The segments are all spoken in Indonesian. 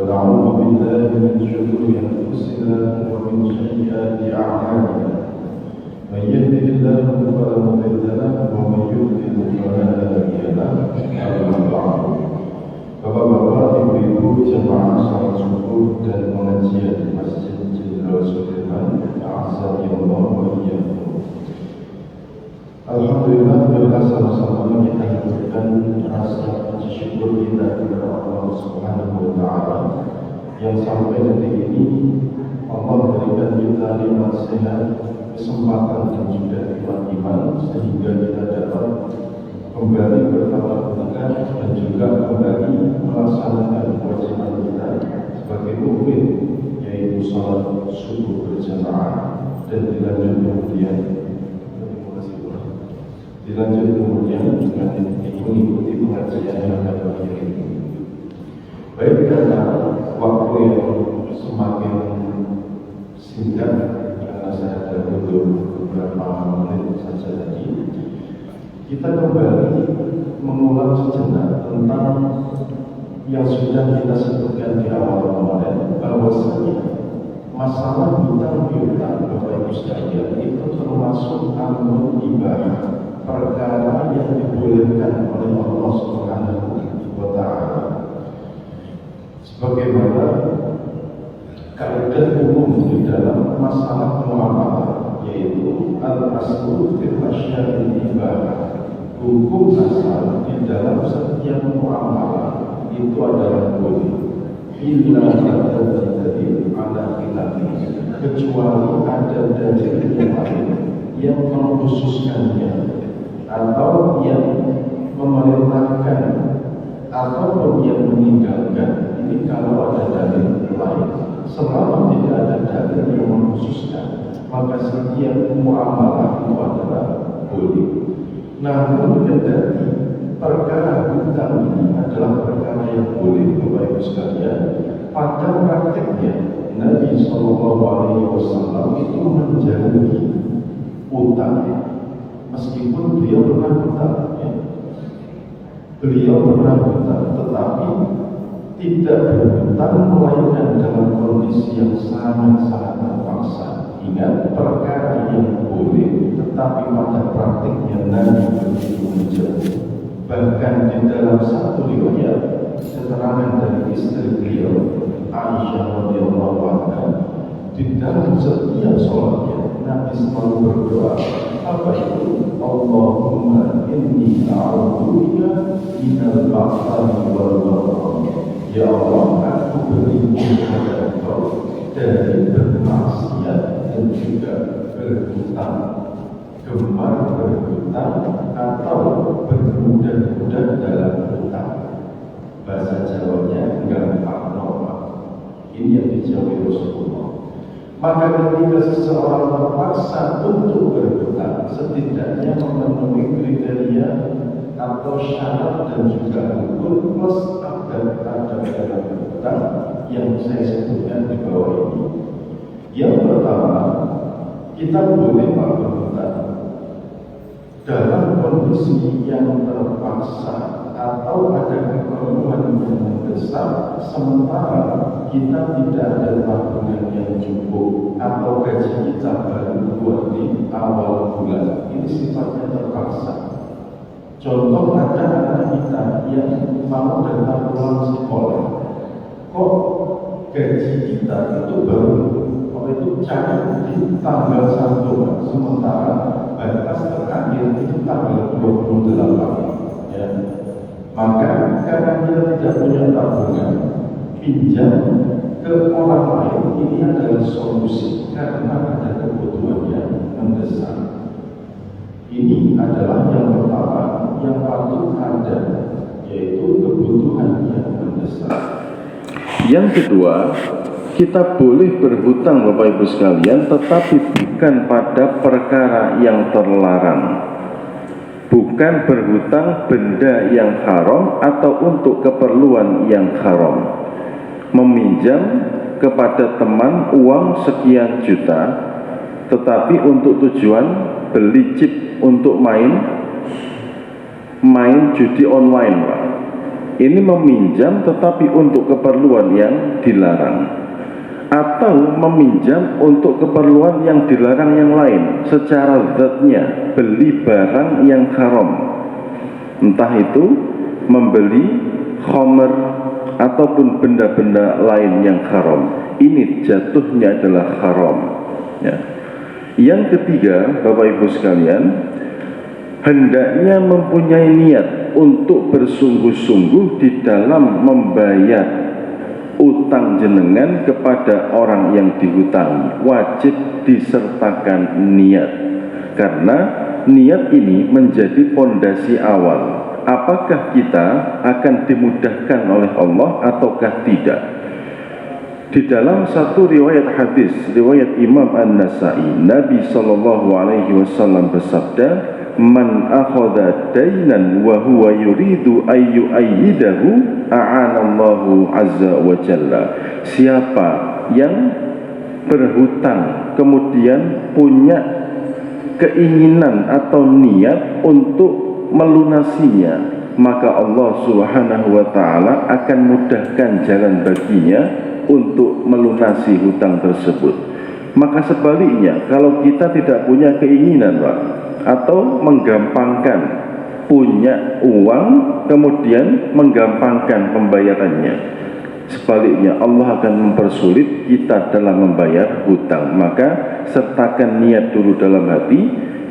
ونعوذ بالله من شرور أنفسنا ومن سيئات أعمالنا من يهده الله فلا مضل له ومن يضلل فلا هادي له أما بعد Bapak-bapak, ibu-ibu, jamaah salat subuh dan pengajian di Masjid Jenderal Sudirman, Azza-Yallah wa iyyakum. Alhamdulillah, bila sama-sama kita haturkan rasa puji syukur kita kepada Allah Subhanahu wa Ta'ala yang sampai detik ini Allah berikan kita nikmat sehat, kesempatan dan juga nikmat iman sehingga kita dapat kembali bertatap muka dan juga kembali melaksanakan kewajiban kita sebagai mukmin, yaitu salat subuh berjamaah dan dilanjut kemudian dengan mengikuti pengajian yang ada ini. Baik, karena waktu yang semakin singkat karena saya ada beberapa menit saja lagi, kita kembali mengulang sejenak tentang yang sudah kita sebutkan di awal kemarin, bahwasanya masalah hutang piutang Bapak Ibu sekalian itu termasuk amrun ibadah, perkara yang dibolehkan oleh Allah Subhanahu wa Ta'ala. Sebagaimana kaidah umum di dalam masalah muamalah, yaitu al-aslu fil asya'i ibadah. Hukum asal di dalam setiap muamalah itu adalah boleh, illa ada dalil ala khilafi, kecuali ada dalil yang lain yang mengkhususkannya atau yang memerintahkan ataupun yang meninggalkan. Ini kalau ada dalil lain. Selama tidak ada dalil yang mengkhususkan, maka setiap muamalah itu adalah boleh. Namun kendati perkara hutang ini adalah perkara yang boleh, Bapak Ibu sekalian, pada praktiknya Nabi SAW itu menjauhi hutang, meskipun beliau pernah hutang, beliau pernah hutang, tetapi tidak berhutang melainkan dalam kondisi yang sangat-sangat terpaksa. Ingat, perkara yang boleh tetapi pada praktiknya Nabi begitu menjauh. Bahkan di dalam satu riwayat keterangan dari istri beliau Aisyah radhiyallahu anha, di dalam setiap sholatnya Nabi selalu berdoa, apa itu? Allahumma inni a'udzubika minal ba'thari wal dharra. Ya Allah, aku berlindung kepada Engau dari bermaksiat dan juga berhutang, gemar berhutang atau bermudah-mudah dalam hutang. Bahasa Jawanya enggak normal. Ini yang dijawab Rasulullah. Maka ketika seseorang terpaksa untuk berhutang, setidaknya memenuhi kriteria atau syarat dan juga hukum plus ada dalam hutang yang saya sebutkan di bawah ini. Yang pertama, kita boleh berhutang dalam kondisi yang terpaksa atau ada keperluan yang mendesak, sementara kita tidak ada tabungan yang cukup atau gaji kita baru keluar di awal bulan. Ini sifatnya terpaksa. Contoh, ada anak kita yang mau daftar ulang sekolah, kok gaji kita itu baru cair di tanggal 1, sementara batas terakhir itu tanggal 28, ya. Maka karena kita tidak punya tabungan, pinjam ke orang lain, ini adalah solusi karena ada kebutuhan yang mendesak. Ini adalah yang pertama yang patut ada, yaitu kebutuhan yang mendesak. Yang kedua, kita boleh berhutang Bapak Ibu sekalian, tetapi bukan pada perkara yang terlarang. Bukan berhutang benda yang haram atau untuk keperluan yang haram. Meminjam kepada teman uang sekian juta, tetapi untuk tujuan beli chip untuk main judi online, Pak. ini meminjam tetapi untuk keperluan yang dilarang, atau meminjam untuk keperluan yang dilarang yang lain secara zatnya, beli barang yang haram, entah itu membeli khamr ataupun benda-benda lain yang haram, ini jatuhnya adalah haram ya. Yang ketiga, Bapak Ibu sekalian, hendaknya mempunyai niat untuk bersungguh-sungguh di dalam membayar utang jenengan kepada orang yang dihutangi. Wajib disertakan niat, karena niat ini menjadi pondasi awal. Apakah kita akan dimudahkan oleh Allah ataukah tidak? Di dalam satu riwayat hadis, riwayat Imam An-Nasai, Nabi SAW bersabda, "Man akhadha dainan wa huwa yuridu ayyu ayyidahu a'anallahu azza wa jalla." Siapa yang berhutang kemudian punya keinginan atau niat untuk melunasinya, maka Allah Subhanahu wa taala akan mudahkan jalan baginya untuk melunasi hutang tersebut. Maka sebaliknya, kalau kita tidak punya keinginan, Pak, atau menggampangkan punya uang kemudian menggampangkan pembayarannya, sebaliknya Allah akan mempersulit kita dalam membayar hutang. Maka sertakan niat dulu dalam hati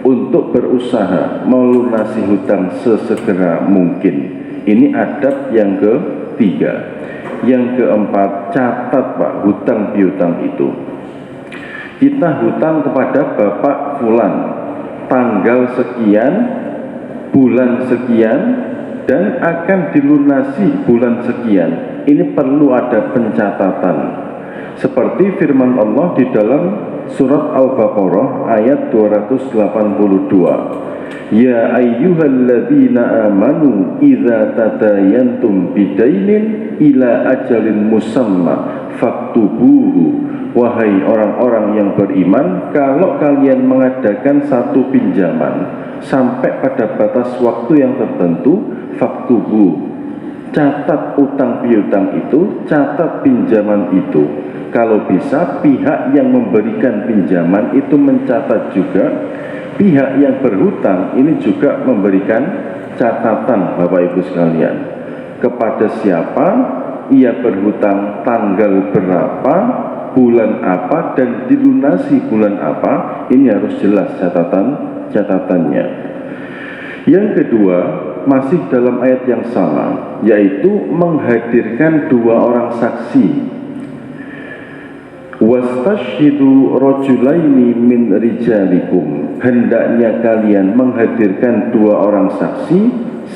untuk berusaha melunasi hutang sesegera mungkin. Ini adab yang ketiga. Yang keempat, catat Pak, hutang piutang itu. Kita hutang kepada Bapak Fulan tanggal sekian, bulan sekian, dan akan dilunasi bulan sekian. Ini perlu ada pencatatan. Seperti firman Allah di dalam surat Al-Baqarah ayat 282. Ya ayyuhalladzina amanu idza tadayantum bidainin ila ajalin musamma faktubuhu. Wahai orang-orang yang beriman, kalau kalian mengadakan satu pinjaman sampai pada batas waktu yang tertentu, faktubu, catat utang piutang itu, catat pinjaman itu. Kalau bisa pihak yang memberikan pinjaman itu mencatat juga, pihak yang berhutang ini juga memberikan catatan, Bapak Ibu sekalian, kepada siapa ia berhutang, tanggal berapa, bulan apa, dan dilunasi bulan apa. Ini harus jelas catatannya. Yang kedua, masih dalam ayat yang sama, yaitu menghadirkan dua orang saksi. Wastashhidu rajulaini min rijalikum. Hendaknya kalian menghadirkan dua orang saksi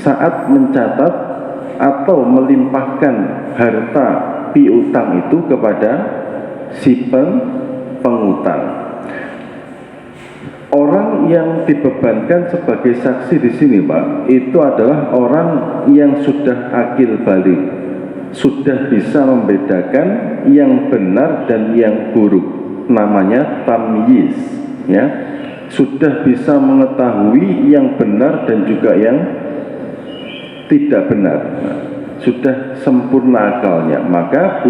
saat mencatat atau melimpahkan harta piutang itu kepada si pengutang. Orang yang dibebankan sebagai saksi di sini, Pak, itu adalah orang yang sudah akil balik, sudah bisa membedakan yang benar dan yang buruk, namanya tamyiz, ya. Sudah bisa mengetahui yang benar dan juga yang tidak benar. Sudah sempurna akalnya. Maka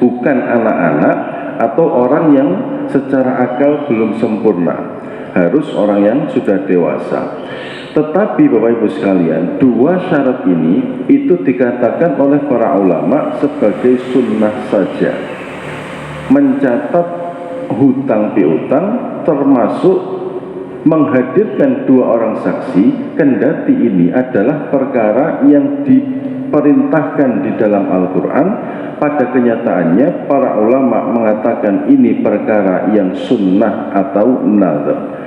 bukan anak-anak atau orang yang secara akal belum sempurna, harus orang yang sudah dewasa. Tetapi Bapak Ibu sekalian, dua syarat ini itu dikatakan oleh para ulama sebagai sunnah saja. Mencatat hutang piutang termasuk menghadirkan dua orang saksi, kendati ini adalah perkara yang diperintahkan di dalam Al-Quran. Pada kenyataannya para ulama mengatakan ini perkara yang sunnah atau nadhar.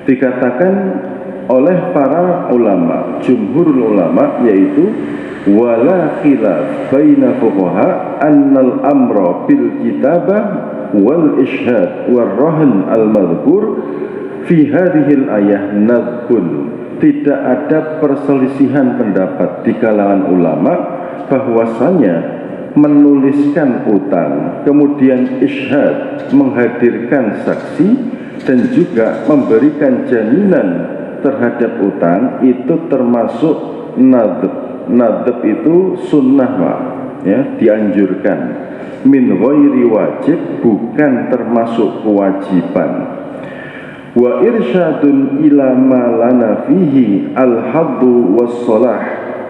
Dikatakan oleh para ulama, jumhurul ulama, yaitu wala khilaf baina fuqaha annal amra bil kitabah wal ishhad wal rahn al madhkur fi hadhil ayah nadhkun. Tidak ada perselisihan pendapat di kalangan ulama bahwasanya menuliskan utang, kemudian ishhad, menghadirkan saksi, dan juga memberikan jaminan terhadap utang itu termasuk nadhr, Nadab itu sunnah Pak, ya, dianjurkan. Min ghairi wajib, bukan termasuk kewajiban. Wa irsyadun ila ma lana fihi al-haddu was-salah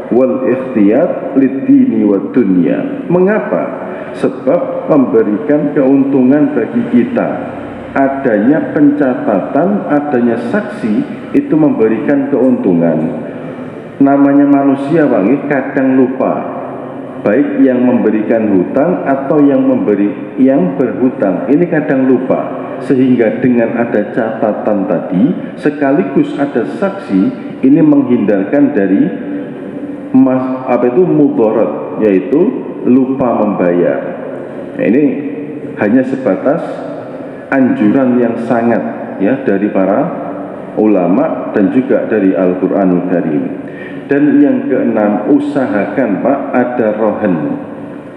wal ikhtiyar lid-dini wad dunya. Mengapa? Sebab memberikan keuntungan bagi kita. Adanya pencatatan, adanya saksi itu memberikan keuntungan. Namanya manusia Bang, kadang lupa, baik yang memberikan hutang atau yang berhutang, ini kadang lupa. Sehingga dengan ada catatan tadi sekaligus ada saksi, ini menghindarkan dari mudarat, yaitu lupa membayar. Nah, ini hanya sebatas anjuran yang sangat, ya, dari para ulama dan juga dari Al-Qur'anul Karim. Dan yang keenam, usahakan Pak, ada rohen,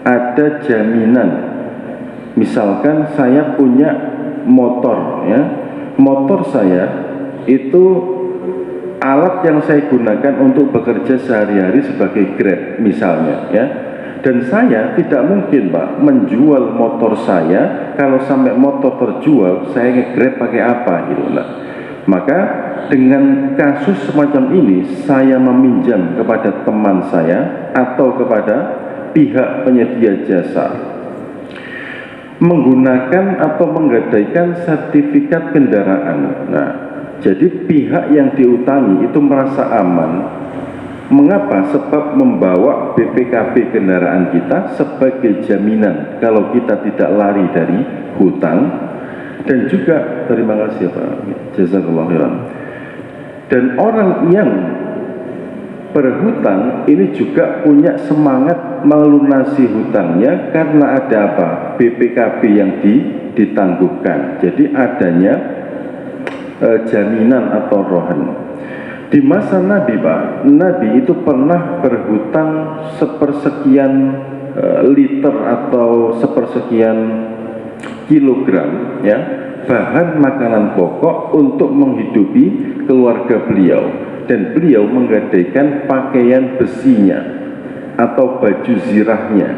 ada jaminan. Misalkan saya punya motor, ya, motor saya itu alat yang saya gunakan untuk bekerja sehari-hari sebagai Grab misalnya, ya. Dan saya tidak mungkin Pak menjual motor saya, kalau sampai motor terjual saya nge-Grab pakai apa gitu. Nah, maka dengan kasus semacam ini saya meminjam kepada teman saya atau kepada pihak penyedia jasa menggunakan atau menggadaikan sertifikat kendaraan. Nah, jadi pihak yang diutangi itu merasa aman. Mengapa? Sebab membawa BPKB kendaraan kita sebagai jaminan kalau kita tidak lari dari hutang. Dan juga, terima kasih Pak, jazakallahu khairan. Dan orang yang berhutang ini juga punya semangat melunasi hutangnya karena ada apa? BPKB yang ditangguhkan. Jadi adanya jaminan atau rohan. Di masa Nabi Pak, Nabi itu pernah berhutang sepersekian liter atau sepersekian kilogram, ya, bahan makanan pokok untuk menghidupi keluarga beliau. Dan beliau menggadaikan pakaian besinya atau baju zirahnya.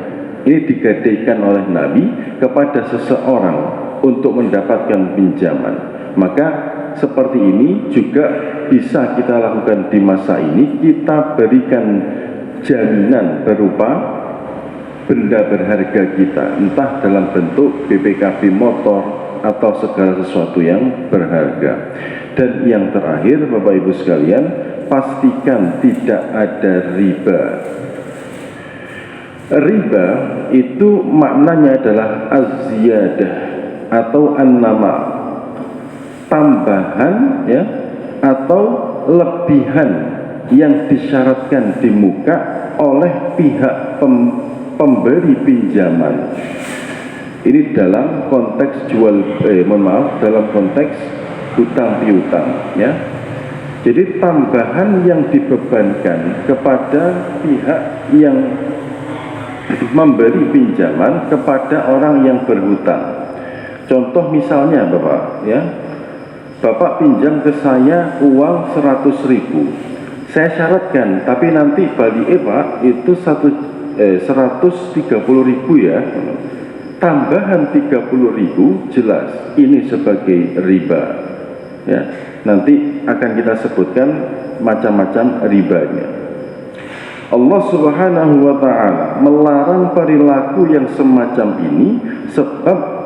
Ini digadaikan oleh Nabi kepada seseorang untuk mendapatkan pinjaman. Maka seperti ini juga bisa kita lakukan di masa ini. Kita berikan jaminan berupa benda berharga kita, entah dalam bentuk BPKB motor atau segala sesuatu yang berharga. Dan yang terakhir Bapak Ibu sekalian, pastikan tidak ada riba. Riba itu maknanya adalah az-ziyadah atau an-nama, tambahan, ya, atau lebihan yang disyaratkan di muka oleh pihak pemberi pinjaman. Ini dalam konteks dalam konteks hutang piutang, ya. Jadi tambahan yang dibebankan kepada pihak yang memberi pinjaman kepada orang yang berhutang. Contoh misalnya Bapak, ya, Bapak pinjam ke saya uang 100.000. Saya syaratkan, tapi nanti balik Pak itu 130.000 ya. Tambahan 30.000 jelas ini sebagai riba, ya. Nanti akan kita sebutkan macam-macam ribanya. Allah Subhanahu wa ta'ala melarang perilaku yang semacam ini sebab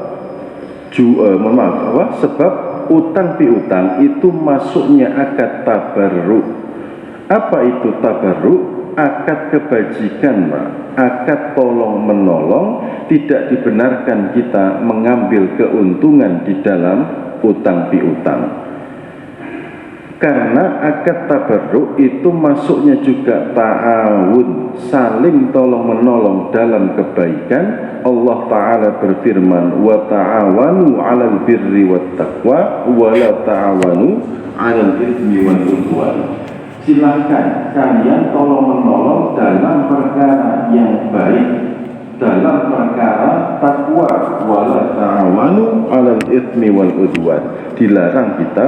sebab utang piutang itu masuknya akad tabarruk. Apa itu tabarruk? Akad kebajikan, akad tolong menolong. Tidak dibenarkan kita mengambil keuntungan di dalam utang piutang. Karena akad tabarruk itu masuknya juga ta'awun, saling tolong menolong dalam kebaikan. Allah Ta'ala berfirman, wa ta'awanu 'alal birri wat taqwa wa la ta'awanu 'alal itsmi wal 'udwan. Silakan kalian tolong menolong dalam perkara yang baik, dalam perkara takwa, wa la ta'awanu 'alal itsmi wal 'udwan. Dilarang kita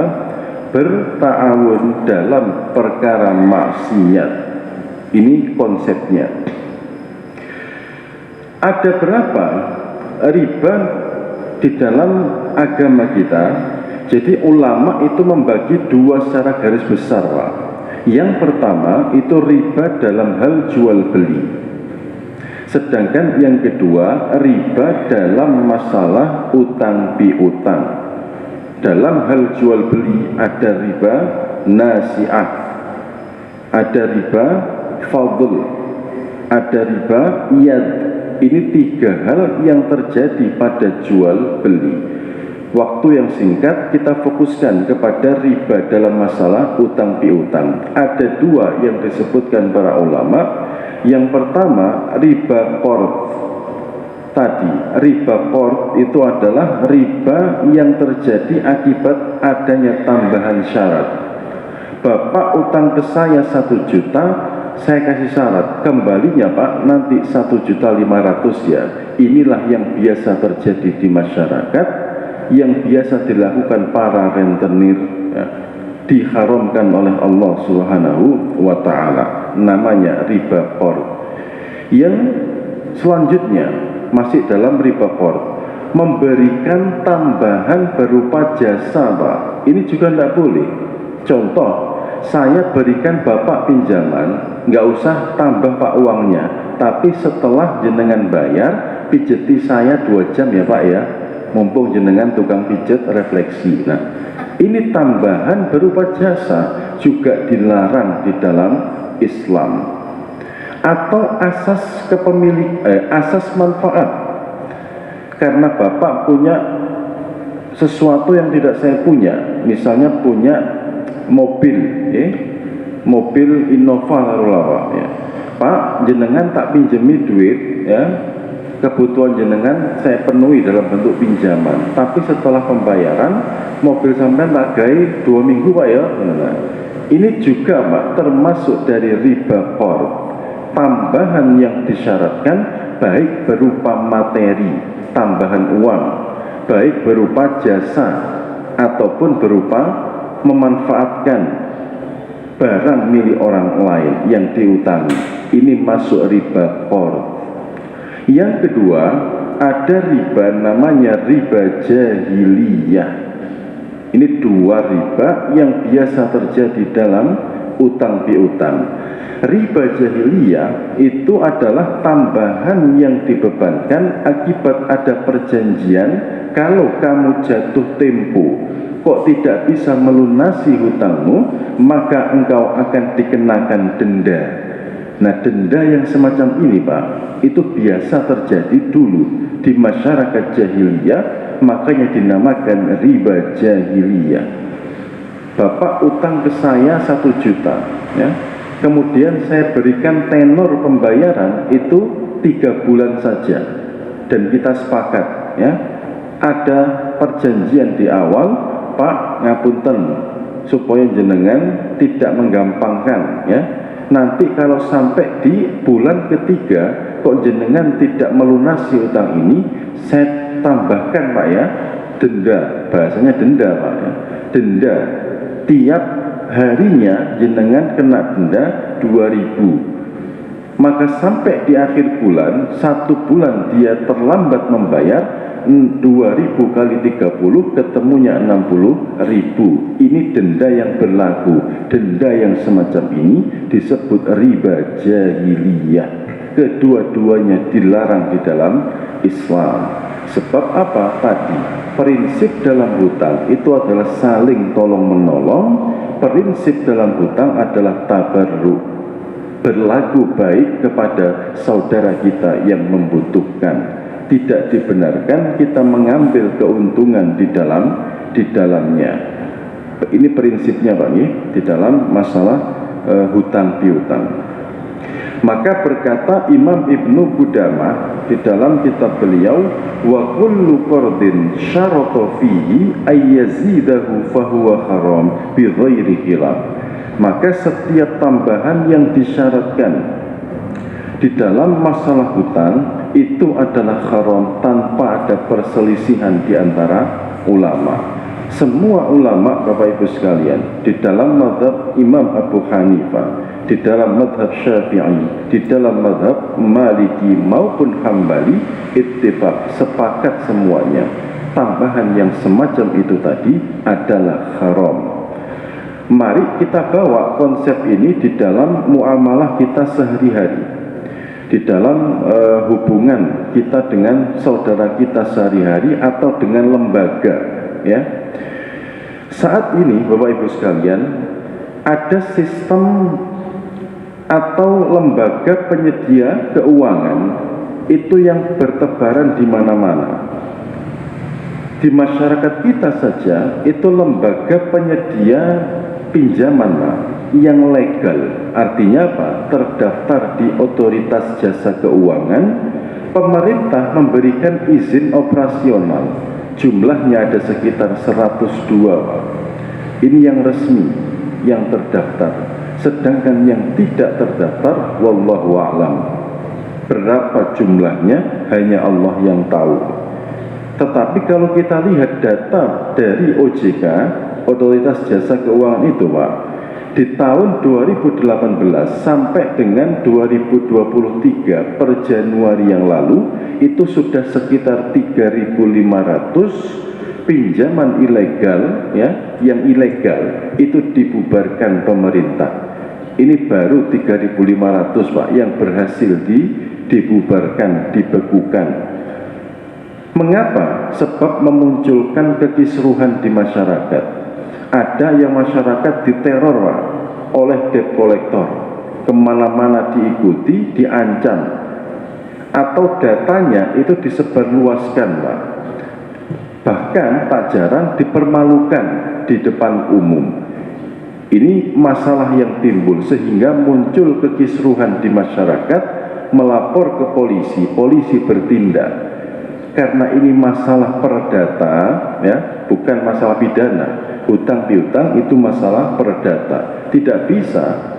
berta'awun dalam perkara maksiat. Ini konsepnya. Ada berapa riba di dalam agama kita? Jadi ulama itu membagi dua secara garis besar, Pak. Yang pertama itu riba dalam hal jual beli. Sedangkan yang kedua riba dalam masalah utang piutang. Dalam hal jual beli ada riba nasi'ah, ada riba fadl, ada riba iyad. Ini tiga hal yang terjadi pada jual beli. Waktu yang singkat kita fokuskan kepada riba dalam masalah utang piutang. Ada dua yang disebutkan para ulama. Yang pertama riba qard. Tadi riba qard itu adalah riba yang terjadi akibat adanya tambahan syarat. Bapak utang ke saya 1 juta, saya kasih syarat, kembalinya Pak nanti 1.500.000 ya. Inilah yang biasa terjadi di masyarakat, yang biasa dilakukan para rentenir, ya, diharamkan oleh Allah Subhanahu wa ta'ala, namanya riba qard. Yang selanjutnya masih dalam riba qard, memberikan tambahan berupa jasa, Pak. Ini juga tidak boleh. Contoh, saya berikan Bapak pinjaman, nggak usah tambah Pak uangnya, tapi setelah jenengan bayar, pijeti saya 2 jam ya Pak ya, mumpung jenengan tukang pijet refleksi. Nah, ini tambahan berupa jasa, juga dilarang di dalam Islam. Atau asas asas manfaat, karena Bapak punya sesuatu yang tidak saya punya, misalnya punya mobil, mobil Innova lalu ya. Pak, jenengan tak pinjemi duit ya, kebutuhan jenengan saya penuhi dalam bentuk pinjaman, tapi setelah pembayaran mobil sampai tak gai 2 minggu Pak ya. Nah, ini juga Pak termasuk dari riba qard, tambahan yang disyaratkan baik berupa materi, tambahan uang, baik berupa jasa ataupun berupa memanfaatkan barang milik orang lain yang diutangi. Ini masuk riba qard. Yang kedua, ada riba namanya riba jahiliyah. Ini dua riba yang biasa terjadi dalam utang piutang. Riba jahiliyah itu adalah tambahan yang dibebankan akibat ada perjanjian, kalau kamu jatuh tempo kok tidak bisa melunasi hutangmu, maka engkau akan dikenakan denda. Nah, denda yang semacam ini Pak, itu biasa terjadi dulu di masyarakat jahiliyah, makanya dinamakan riba jahiliyah. Bapak utang ke saya 1 juta ya, kemudian saya berikan tenor pembayaran itu 3 bulan saja, dan kita sepakat ya, ada perjanjian di awal, Pak ngapunten supaya jenengan tidak menggampangkan ya, nanti kalau sampai di bulan ketiga kok jenengan tidak melunasi utang ini, saya tambahkan Pak ya denda, bahasanya denda Pak ya, denda tiap harinya jenengan kena denda 2.000. Maka sampai di akhir bulan, 1 bulan dia terlambat membayar, 2.000 kali 30 ketemunya 60.000. Ini denda yang berlaku. Denda yang semacam ini disebut riba jahiliyah. Kedua-duanya dilarang di dalam Islam. Sebab apa tadi? Prinsip dalam hutang itu adalah saling tolong menolong. Prinsip dalam hutang adalah tabarruk, berlaku baik kepada saudara kita yang membutuhkan. Tidak dibenarkan kita mengambil keuntungan di dalamnya. Ini prinsipnya Pak ya, di dalam masalah hutang piutang. Maka berkata Imam Ibnu Qudamah di dalam kitab beliau, wa kullu qardin syarata fihi ayyazidahu fahuwa haram bi ghairi khilaf. Maka setiap tambahan yang disyaratkan di dalam masalah hutang itu adalah haram tanpa ada perselisihan di antara ulama. Semua ulama Bapak Ibu sekalian, di dalam mazhab Imam Abu Hanifah, di dalam mazhab Syafi'i, di dalam mazhab Maliki maupun Hambali, ittifaq, sepakat semuanya, tambahan yang semacam itu tadi adalah haram. Mari kita bawa konsep ini di dalam muamalah kita sehari-hari, di dalam hubungan kita dengan saudara kita sehari-hari atau dengan lembaga, ya. Saat ini Bapak Ibu sekalian, ada sistem atau lembaga penyedia keuangan itu yang bertebaran di mana-mana. Di masyarakat kita saja itu lembaga penyedia pinjaman yang legal. Artinya apa? Terdaftar di Otoritas Jasa Keuangan. Pemerintah memberikan izin operasional. Jumlahnya ada sekitar 102. Ini yang resmi, yang terdaftar. Sedangkan yang tidak terdaftar, wallahu a'lam, berapa jumlahnya hanya Allah yang tahu. Tetapi kalau kita lihat data dari OJK, Otoritas Jasa Keuangan itu, Pak, di tahun 2018 sampai dengan 2023 per Januari yang lalu itu sudah sekitar 3.500 pinjaman ilegal, ya, yang ilegal itu dibubarkan pemerintah. Ini baru 3.500, Pak, yang berhasil dibubarkan, dibekukan. Mengapa? Sebab memunculkan kekisruhan di masyarakat. Ada yang masyarakat diteror, Pak, oleh debt collector, kemana-mana diikuti, diancam, atau datanya itu disebarluaskan, Pak. Bahkan tak jarang dipermalukan di depan umum. Ini masalah yang timbul sehingga muncul kekisruhan di masyarakat, melapor ke polisi, polisi bertindak. Karena ini masalah perdata, ya, bukan masalah pidana. Hutang piutang itu masalah perdata. Tidak bisa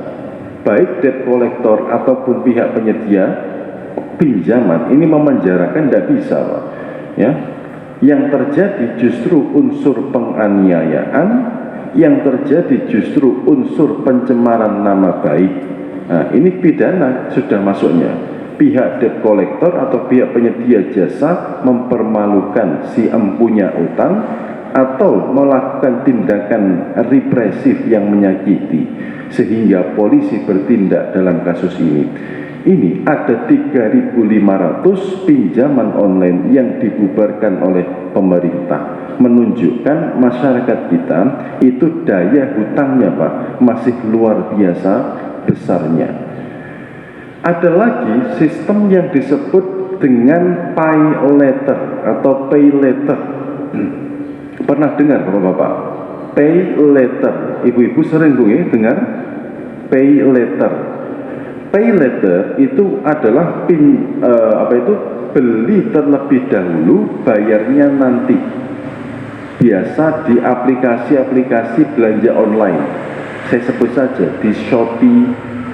baik debt collector ataupun pihak penyedia pinjaman ini memenjarakan, tidak bisa, Pak. Ya, yang terjadi justru unsur penganiayaan, yang terjadi justru unsur pencemaran nama baik. Nah, ini pidana sudah masuknya. Pihak debt collector atau pihak penyedia jasa mempermalukan si empunya utang atau melakukan tindakan represif yang menyakiti sehingga polisi bertindak dalam kasus ini. Ini ada 3.500 pinjaman online yang dibubarkan oleh pemerintah, menunjukkan masyarakat kita itu daya hutangnya, Pak, masih luar biasa besarnya. Ada lagi sistem yang disebut dengan pay letter atau pay letter. Pernah dengar Bapak-bapak? Pay letter. Ibu-ibu sering dengar pay letter. Pay letter itu adalah beli terlebih dahulu, bayarnya nanti. Biasa di aplikasi-aplikasi belanja online. Saya sebut saja di Shopee,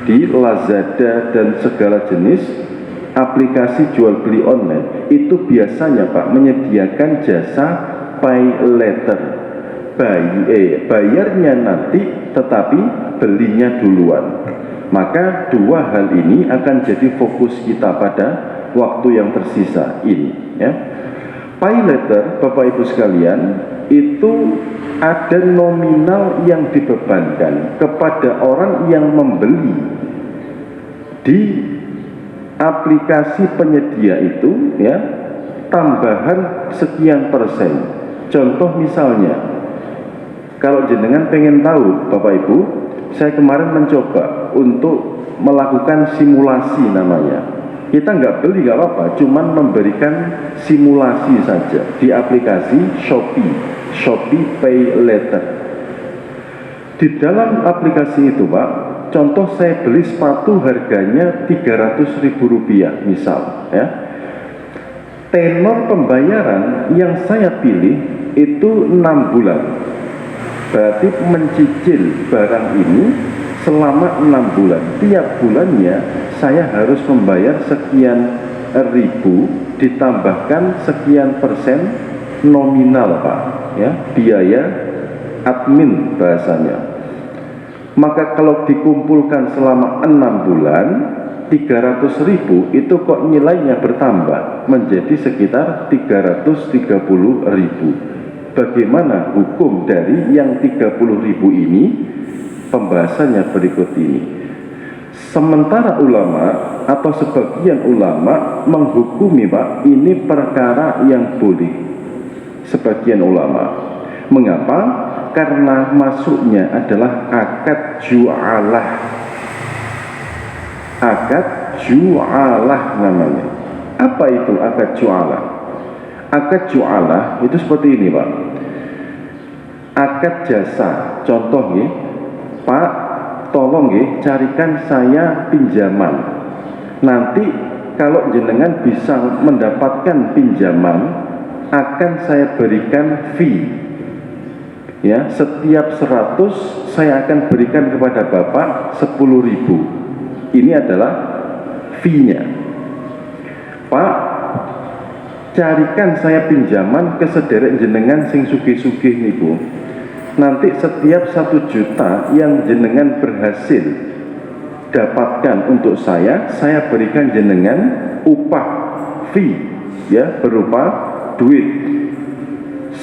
di Lazada dan segala jenis aplikasi jual beli online itu biasanya, Pak, menyediakan jasa pay letter. Bayarnya nanti tetapi belinya duluan. Maka dua hal ini akan jadi fokus kita pada waktu yang tersisa ini, ya. Pay letter, Bapak Ibu sekalian, itu ada nominal yang dibebankan kepada orang yang membeli di aplikasi penyedia itu, ya, tambahan sekian persen. Contoh misalnya, kalau jenengan pengen tahu, Bapak Ibu, saya kemarin mencoba untuk melakukan simulasi namanya. Kita nggak beli, nggak apa-apa, cuman memberikan simulasi saja di aplikasi Shopee Pay Letter. Di dalam aplikasi itu, Pak, contoh saya beli sepatu harganya Rp300.000 misal, ya. Tenor pembayaran yang saya pilih itu 6 bulan. Berarti mencicil barang ini selama 6 bulan. Tiap bulannya saya harus membayar sekian ribu ditambahkan sekian persen nominal Pak, ya, biaya admin bahasanya. Maka kalau dikumpulkan selama 6 bulan 300.000 itu kok nilainya bertambah menjadi sekitar 330.000. Bagaimana hukum dari yang 30.000 ini? Pembahasannya berikut ini. Sementara ulama atau sebagian ulama menghukumi Pak, ini perkara yang boleh. Sebagian ulama. Mengapa? Karena masuknya adalah akad ju'alah. Akad ju'alah namanya. Apa itu akad ju'alah? Akad ju'alah itu seperti ini Pak. Akad jasa. Contoh ya, Pak, tolong ya, carikan saya pinjaman. Nanti kalau jenengan bisa mendapatkan pinjaman, akan saya berikan fee. Ya, setiap 100 saya akan berikan kepada Bapak 10.000. Ini adalah fee-nya. Pak, carikan saya pinjaman ke sederek jenengan sing sugih-sugih niku. Nanti setiap 1 juta yang jenengan berhasil dapatkan untuk saya berikan jenengan upah fee, ya, berupa duit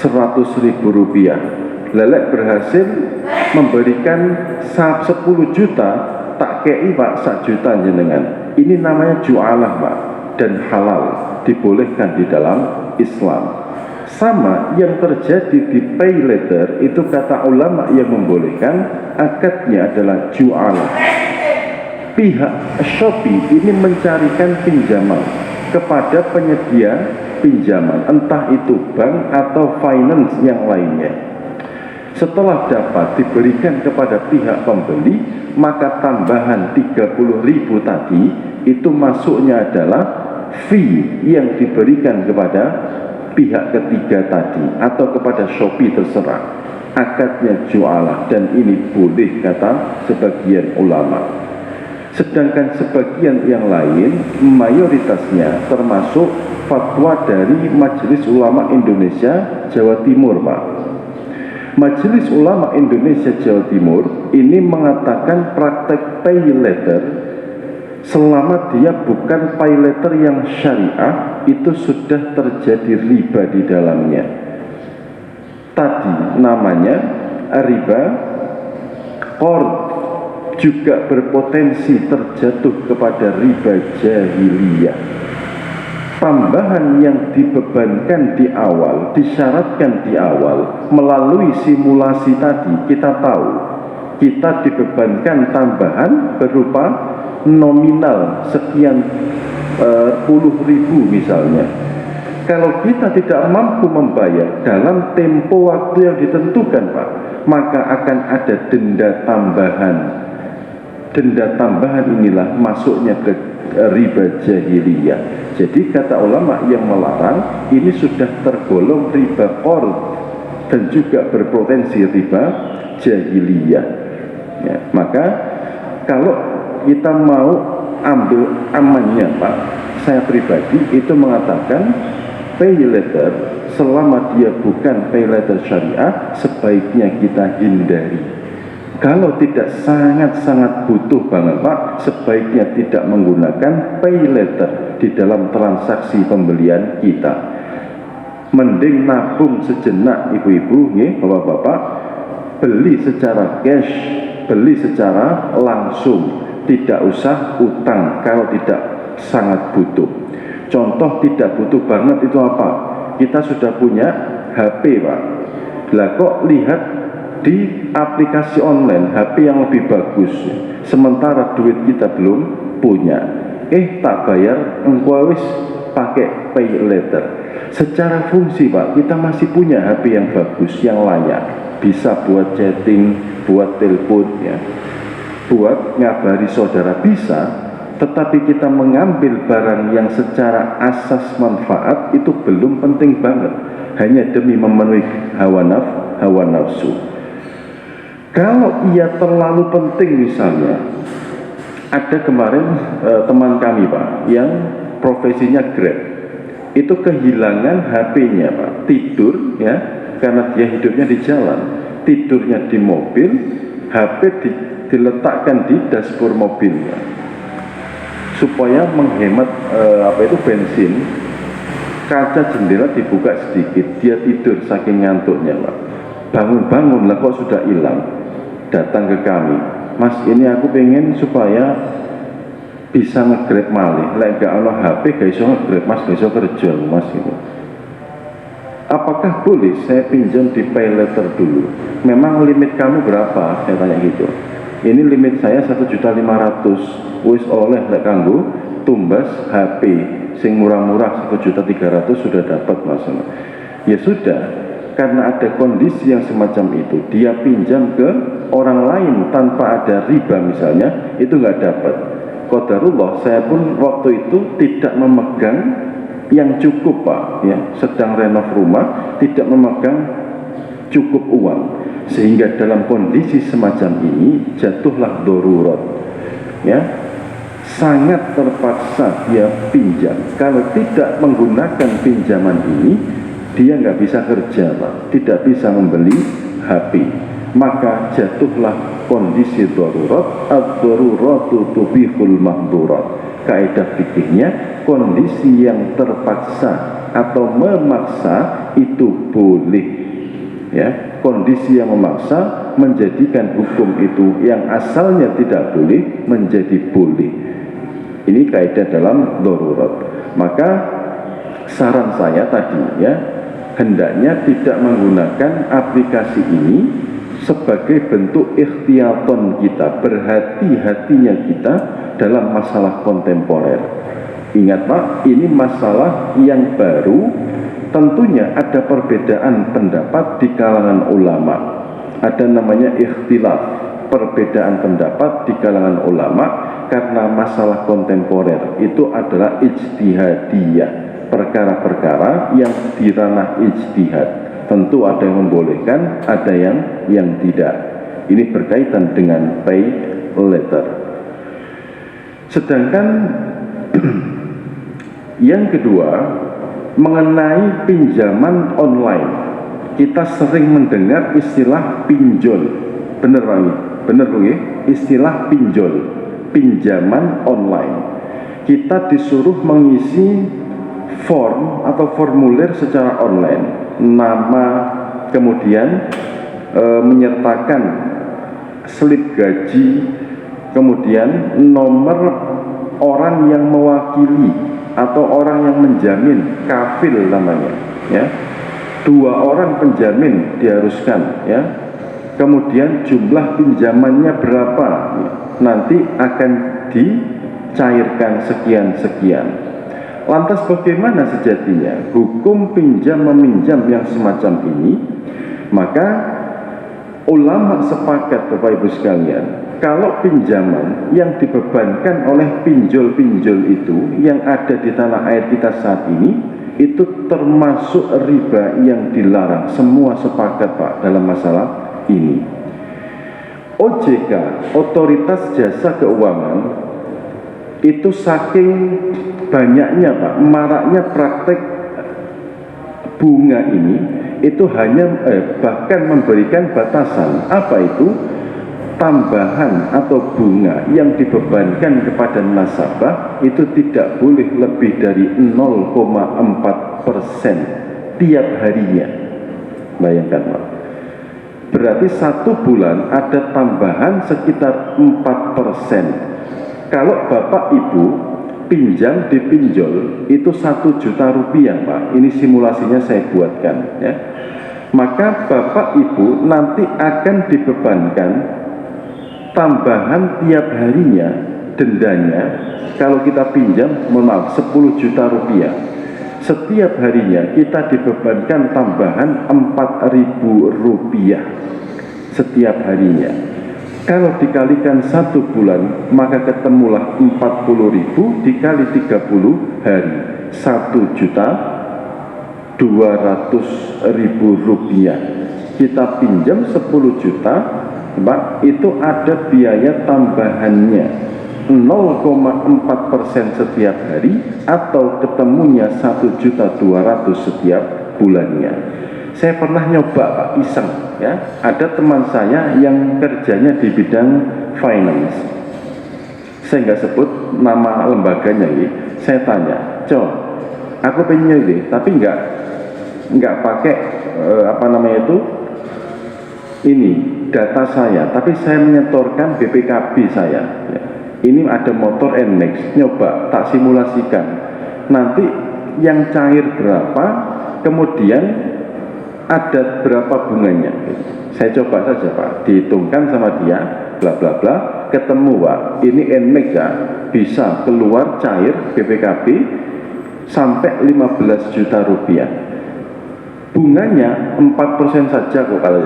100.000 rupiah. Lelek berhasil memberikan 10 juta, tak kei Pak 1 juta jenengan. Ini namanya ju'alah Pak, dan halal, dibolehkan di dalam Islam. Sama yang terjadi di pay letter itu kata ulama yang membolehkan, akadnya adalah ju'alah. Pihak Shopee ini mencarikan pinjaman kepada penyedia pinjaman, entah itu bank atau finance yang lainnya. Setelah dapat diberikan kepada pihak pembeli, maka tambahan 30.000 tadi itu masuknya adalah fee yang diberikan kepada pihak ketiga tadi atau kepada Shopee, terserah. Akadnya ju'alah, dan ini boleh kata sebagian ulama. Sedangkan sebagian yang lain, mayoritasnya termasuk fatwa dari Majelis Ulama Indonesia Jawa Timur Pak. Majelis Ulama Indonesia Jawa Timur ini mengatakan praktek pay letter selama dia bukan pay letter yang syariah itu sudah terjadi riba di dalamnya. Tadi namanya riba qard, juga berpotensi terjatuh kepada riba jahiliyah. Tambahan yang dibebankan di awal, disyaratkan di awal melalui simulasi tadi, kita tahu kita dibebankan tambahan berupa nominal sekian puluh ribu misalnya. Kalau kita tidak mampu membayar dalam tempo waktu yang ditentukan Pak, maka akan ada denda tambahan. Denda tambahan inilah masuknya ke riba jahiliyah. Jadi kata ulama yang melarang ini sudah tergolong riba qard dan juga berpotensi riba jahiliyah. Ya, maka kalau kita mau ambil amannya Pak, saya pribadi itu mengatakan pay letter selama dia bukan pay letter syariah sebaiknya kita hindari. Kalau tidak sangat-sangat butuh banget Pak, sebaiknya tidak menggunakan pay letter di dalam transaksi pembelian kita. Mending nabung sejenak ibu-ibu, bapak-bapak, beli secara cash, beli secara langsung, tidak usah utang kalau tidak sangat butuh. Contoh tidak butuh banget itu apa? Kita sudah punya HP Pak, lah kok lihat di aplikasi online HP yang lebih bagus, sementara duit kita belum punya, tak bayar, engkau wis pakai pay letter. Secara fungsi Pak, kita masih punya HP yang bagus, yang layak, bisa buat chatting, buat telepon, ya, buat ngabari saudara bisa. Tetapi kita mengambil barang yang secara asas manfaat itu belum penting banget, hanya demi memenuhi hawa nafsu. Kalau ia terlalu penting, misalnya ada kemarin teman kami Pak yang profesinya Grab, itu kehilangan HP-nya Pak, tidur ya, karena dia hidupnya di jalan, tidurnya di mobil, HP diletakkan di dashboard mobilnya supaya menghemat bensin. Kaca jendela dibuka sedikit, dia tidur saking ngantuknya Pak. Bangun-bangun lah kok sudah hilang. Datang ke kami, Mas ini aku pengen supaya bisa nge-grab malih. Lek gak ono HP gak iso nge-grab Mas, gak iso kerja Mas itu. Apakah boleh saya pinjam di pay letter dulu? Memang limit kamu berapa? Saya tanya gitu. Ini limit saya 1.500.000. Wis oleh lek kanggo tumbas HP sing murah-murah 1.300.000 sudah dapat Mas. Ya sudah, karena ada kondisi yang semacam itu, dia pinjam ke orang lain tanpa ada riba misalnya, itu nggak dapat. Qadarullah, saya pun waktu itu tidak memegang yang cukup Pak, ya, sedang renov rumah, tidak memegang cukup uang, sehingga dalam kondisi semacam ini jatuhlah darurat, ya. Sangat terpaksa dia pinjam. Kalau tidak menggunakan pinjaman ini, dia nggak bisa kerja Pak, tidak bisa membeli HP, maka jatuhlah kondisi darurat. Ad-daruratu tubihul mahdurat. Kaidah fikihnya, kondisi yang terpaksa atau memaksa itu boleh, ya. Kondisi yang memaksa menjadikan hukum itu yang asalnya tidak boleh menjadi boleh. Ini kaidah dalam darurat. Maka saran saya tadi, ya, hendaknya tidak menggunakan aplikasi ini sebagai bentuk ikhtiyaton kita, berhati-hatinya kita dalam masalah kontemporer. Ingat Pak, ini masalah yang baru. Tentunya ada perbedaan pendapat di kalangan ulama. Ada namanya ikhtilaf, perbedaan pendapat di kalangan ulama, karena masalah kontemporer itu adalah ijtihadiyah, perkara-perkara yang di ranah ijtihad. Tentu ada yang membolehkan, ada yang tidak. Ini berkaitan dengan pay letter. Sedangkan yang kedua, mengenai pinjaman online, kita sering mendengar istilah pinjol. Bener Pak, bener Bung ya? Istilah pinjol, pinjaman online. Kita disuruh mengisi form atau formulir secara online, nama, kemudian menyertakan slip gaji, kemudian nomor orang yang mewakili atau orang yang menjamin, kafil namanya, ya. 2 orang penjamin diharuskan, ya. Kemudian jumlah pinjamannya berapa, nanti akan dicairkan sekian-sekian. Lantas bagaimana sejatinya hukum pinjam meminjam yang semacam ini? Maka ulama sepakat Bapak Ibu sekalian, kalau pinjaman yang dibebankan oleh pinjol-pinjol itu yang ada di tanah air kita saat ini, itu termasuk riba yang dilarang. Semua sepakat Pak dalam masalah ini. OJK, Otoritas Jasa Keuangan, itu saking banyaknya Pak, maraknya praktek bunga ini, itu hanya bahkan memberikan batasan. Apa itu? Tambahan atau bunga yang dibebankan kepada nasabah itu tidak boleh lebih dari 0,4% tiap harinya. Bayangkan Pak, berarti 1 bulan ada tambahan sekitar 4%. Kalau Bapak Ibu pinjam di pinjol itu 1 juta rupiah Pak, ini simulasinya saya buatkan, ya. Maka Bapak Ibu nanti akan dibebankan tambahan tiap harinya, dendanya kalau kita pinjam, maaf, 10 juta rupiah. Setiap harinya kita dibebankan tambahan 4.000 rupiah setiap harinya. Kalau dikalikan 1 bulan, maka ketemulah 40.000 dikali 30 hari, 1.200.000 rupiah. Kita pinjam 10 juta Pak, itu ada biaya tambahannya 0,4% setiap hari atau ketemunya 1.200.000 setiap bulannya. Saya pernah nyoba Pak, iseng ya. Ada teman saya yang kerjanya di bidang finance. Saya nggak sebut nama lembaganya ya. Saya tanya, aku pengen ini, tapi nggak pakai ini data saya, tapi saya menyetorkan BPKB saya. Ya. Ini ada motor NMAX, nyoba tak simulasikan. Nanti yang cair berapa, kemudian ada berapa bunganya. Saya coba saja Pak, dihitungkan sama dia, bla bla bla, ketemu Pak, ini NMAX ya, bisa keluar cair BPKB sampai 15 juta rupiah. Bunganya 4% saja kok kali,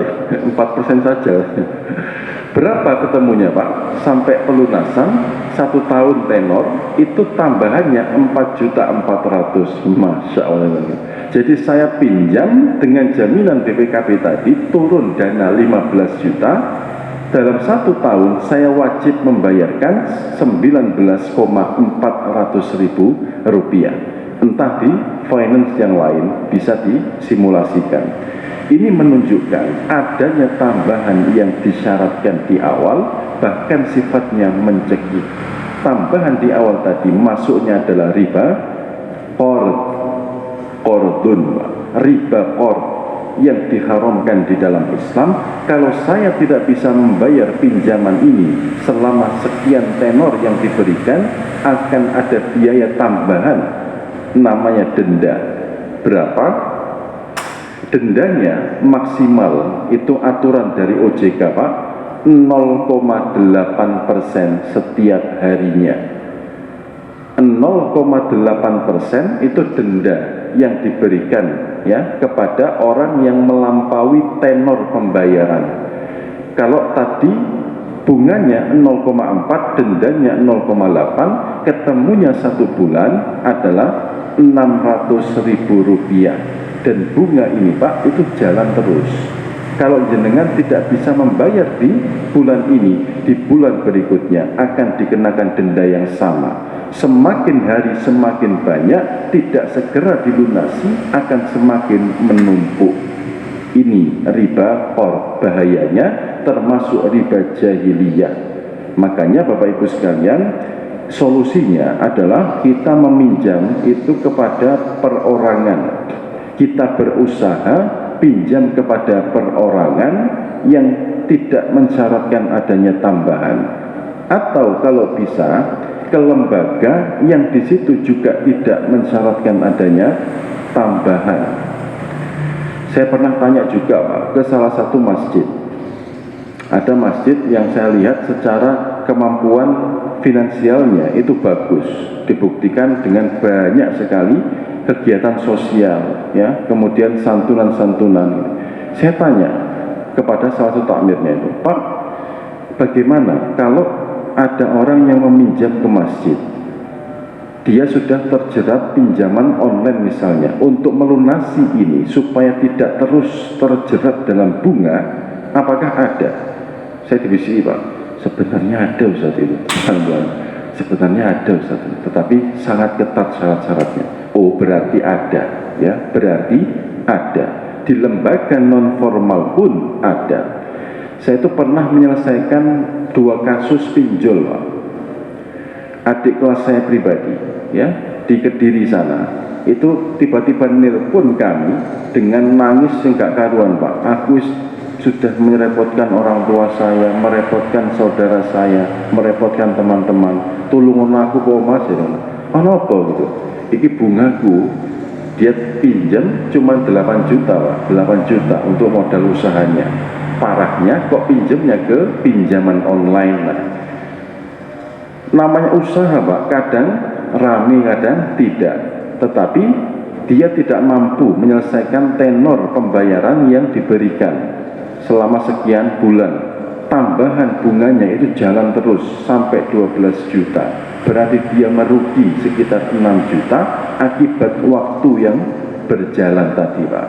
4% saja. Berapa ketemunya Pak? Sampai pelunasan 1 tahun tenor itu tambahannya 4.400.000. Masya Allah. Jadi saya pinjam dengan jaminan BPKB tadi turun dana 15 juta. Dalam 1 tahun saya wajib membayarkan 19.400.000 rupiah. Entah di finance yang lain bisa disimulasikan. Ini menunjukkan adanya tambahan yang disyaratkan di awal, bahkan sifatnya mencegah. Tambahan di awal tadi masuknya adalah riba qordun, riba qord yang diharamkan di dalam Islam. Kalau saya tidak bisa membayar pinjaman ini selama sekian tenor yang diberikan, akan ada biaya tambahan namanya denda. Berapa? Dendanya maksimal itu aturan dari OJK Pak, 0,8% setiap harinya. 0,8% itu denda yang diberikan ya kepada orang yang melampaui tenor pembayaran. Kalau tadi bunganya 0,4, dendanya 0,8, ketemunya 1 bulan adalah 600.000 rupiah. Dan bunga ini Pak itu jalan terus. Kalau jenengan tidak bisa membayar di bulan ini, di bulan berikutnya akan dikenakan denda yang sama. Semakin hari semakin banyak, tidak segera dilunasi akan semakin menumpuk. Ini riba qord, bahayanya termasuk riba jahiliyah. Makanya Bapak Ibu sekalian, solusinya adalah kita meminjam itu kepada perorangan. Kita berusaha pinjam kepada perorangan yang tidak mensyaratkan adanya tambahan, atau kalau bisa ke lembaga yang di situ juga tidak mensyaratkan adanya tambahan. Saya pernah tanya juga Pak ke salah satu masjid. Ada masjid yang saya lihat secara kemampuan finansialnya itu bagus, dibuktikan dengan banyak sekali kegiatan sosial ya, kemudian santunan-santunan. Saya tanya kepada salah satu takmirnya itu, Pak, bagaimana kalau ada orang yang meminjam ke masjid, dia sudah terjerat pinjaman online misalnya, untuk melunasi ini supaya tidak terus terjerat dalam bunga, apakah ada? Saya dibisiki Pak, sebenarnya ada Ustaz itu. Sebenarnya ada Ustaz, tetapi sangat ketat syarat-syaratnya. Oh, berarti ada ya, berarti ada. Di lembaga non formal pun ada. Saya itu pernah menyelesaikan 2 kasus pinjol Pak. Adik kelas saya pribadi ya, di Kediri sana, itu tiba-tiba nelpon kami dengan nangis enggak karuan Pak. Aku sudah merepotkan orang tua saya, merepotkan saudara saya, merepotkan teman-teman. Tulungan aku kok Mas ya. Apa gitu? Iki bungaku dia pinjam cuma 8 juta Pak, 8 juta untuk modal usahanya. Parahnya kok pinjamnya ke pinjaman online Pak. Namanya usaha Pak, kadang rame kadang tidak, tetapi dia tidak mampu menyelesaikan tenor pembayaran yang diberikan selama sekian bulan. Tambahan bunganya itu jalan terus sampai 12 juta. Berarti dia merugi sekitar 6 juta akibat waktu yang berjalan tadi Pak.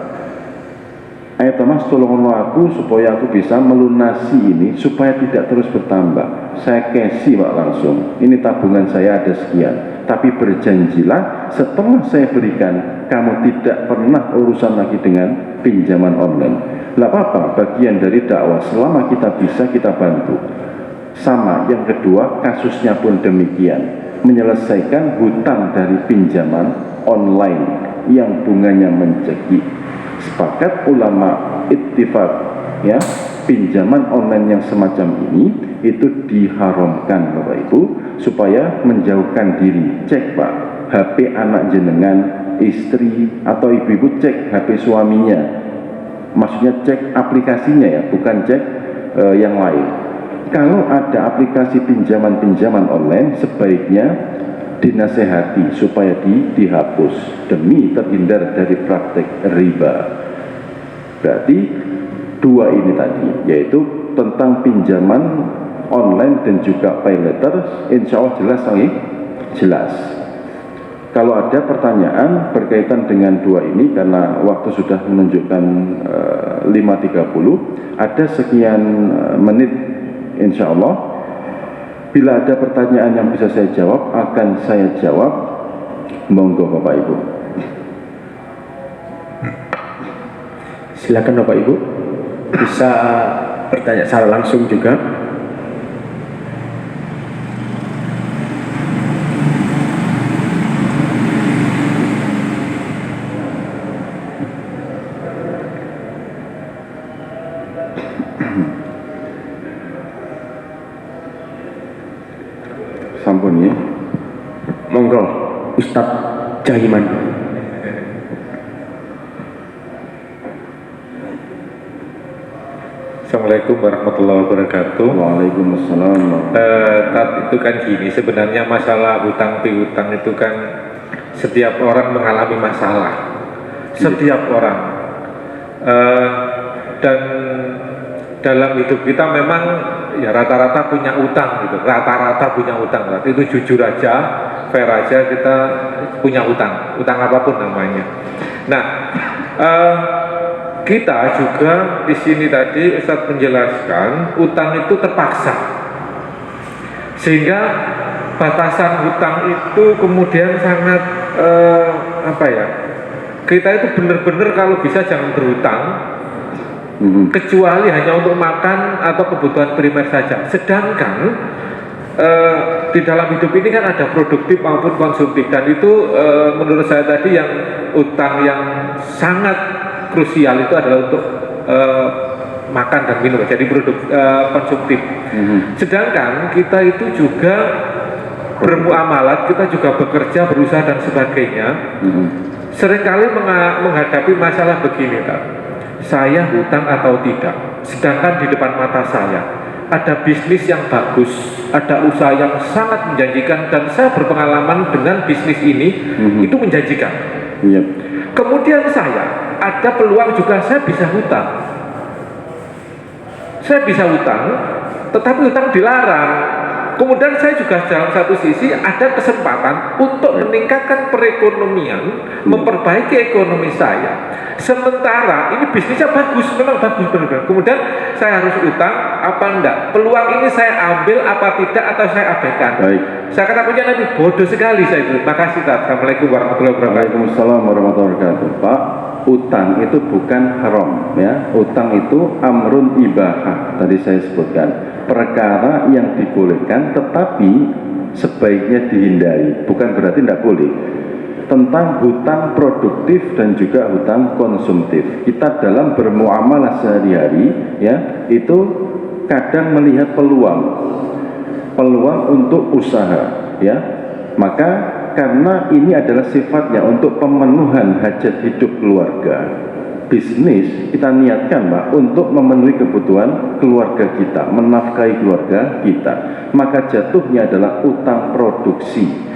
ayo Thomas tolonglah aku supaya aku bisa melunasi ini supaya tidak terus bertambah. Saya kasih Pak langsung, ini tabungan saya ada sekian, tapi berjanjilah setelah saya berikan kamu tidak pernah urusan lagi dengan pinjaman online. Lah apa, bagian dari dakwah, selama kita bisa kita bantu. Sama, yang kedua kasusnya pun demikian, menyelesaikan hutang dari pinjaman online yang bunganya mencekik. Sepakat ulama ittifaq, ya, pinjaman online yang semacam ini itu diharamkan Bapak Ibu, supaya menjauhkan diri. Cek Pak, HP anak jenengan, istri atau ibu-ibu cek HP suaminya, maksudnya cek aplikasinya ya, bukan cek yang lain. Kalau ada aplikasi pinjaman-pinjaman online, sebaiknya dinasehati supaya dihapus demi terhindar dari praktek riba. Berarti dua ini tadi, yaitu tentang pinjaman online dan juga pay letter, insya Allah jelas lagi, jelas. Kalau ada pertanyaan berkaitan dengan dua ini, karena waktu sudah menunjukkan 5.30, ada sekian menit insya Allah. Bila ada pertanyaan yang bisa saya jawab, akan saya jawab. Monggo Bapak Ibu. Silakan Bapak Ibu, bisa bertanya secara langsung juga. Sampun ya. Monggo Ustadz Jahiman. Assalamualaikum warahmatullahi wabarakatuh. Waalaikumsalam. Itu kan gini, sebenarnya masalah hutang piutang itu kan setiap orang mengalami masalah, setiap orang, dan dalam hidup kita memang ya rata-rata punya utang gitu, rata-rata punya utang. Berarti itu jujur aja, fair aja, kita punya utang apapun namanya. Nah, kita juga di sini tadi Ustadz menjelaskan utang itu terpaksa, sehingga batasan hutang itu kemudian sangat kita itu benar-benar kalau bisa jangan berhutang, kecuali hanya untuk makan atau kebutuhan primer saja. Sedangkan di dalam hidup ini kan ada produktif maupun konsumtif, dan itu menurut saya tadi yang utang yang sangat krusial itu adalah untuk makan dan minum, jadi produk konsumtif. Sedangkan kita itu juga bermuamalat, kita juga bekerja, berusaha dan sebagainya. Seringkali menghadapi masalah begini, Kak. Saya hutang atau tidak, sedangkan di depan mata saya ada bisnis yang bagus, ada usaha yang sangat menjanjikan, dan saya berpengalaman dengan bisnis ini, itu menjanjikan. Kemudian saya ada peluang juga, saya bisa hutang, tetapi hutang dilarang. Kemudian saya juga dalam satu sisi ada kesempatan untuk meningkatkan perekonomian, memperbaiki ekonomi saya. Sementara ini bisnisnya bagus, memang bagus benar-benar. Kemudian saya harus utang apa enggak? Peluang ini saya ambil apa tidak, atau saya abaikan? Baik. Saya katakannya nanti bodoh sekali saya itu. Makasih. Assalamualaikum warahmatullahi wabarakatuh. Waalaikumsalam warahmatullahi wabarakatuh. Pak, utang itu bukan haram ya. Utang itu amrun ibahah, tadi saya sebutkan. Perkara yang dibolehkan tetapi sebaiknya dihindari, bukan berarti tidak boleh. Tentang hutang produktif dan juga hutang konsumtif, kita dalam bermuamalah sehari-hari ya, itu kadang melihat peluang untuk usaha ya. Maka karena ini adalah sifatnya untuk pemenuhan hajat hidup keluarga, bisnis kita niatkan Mbak untuk memenuhi kebutuhan keluarga kita, menafkahi keluarga kita, maka jatuhnya adalah utang produksi.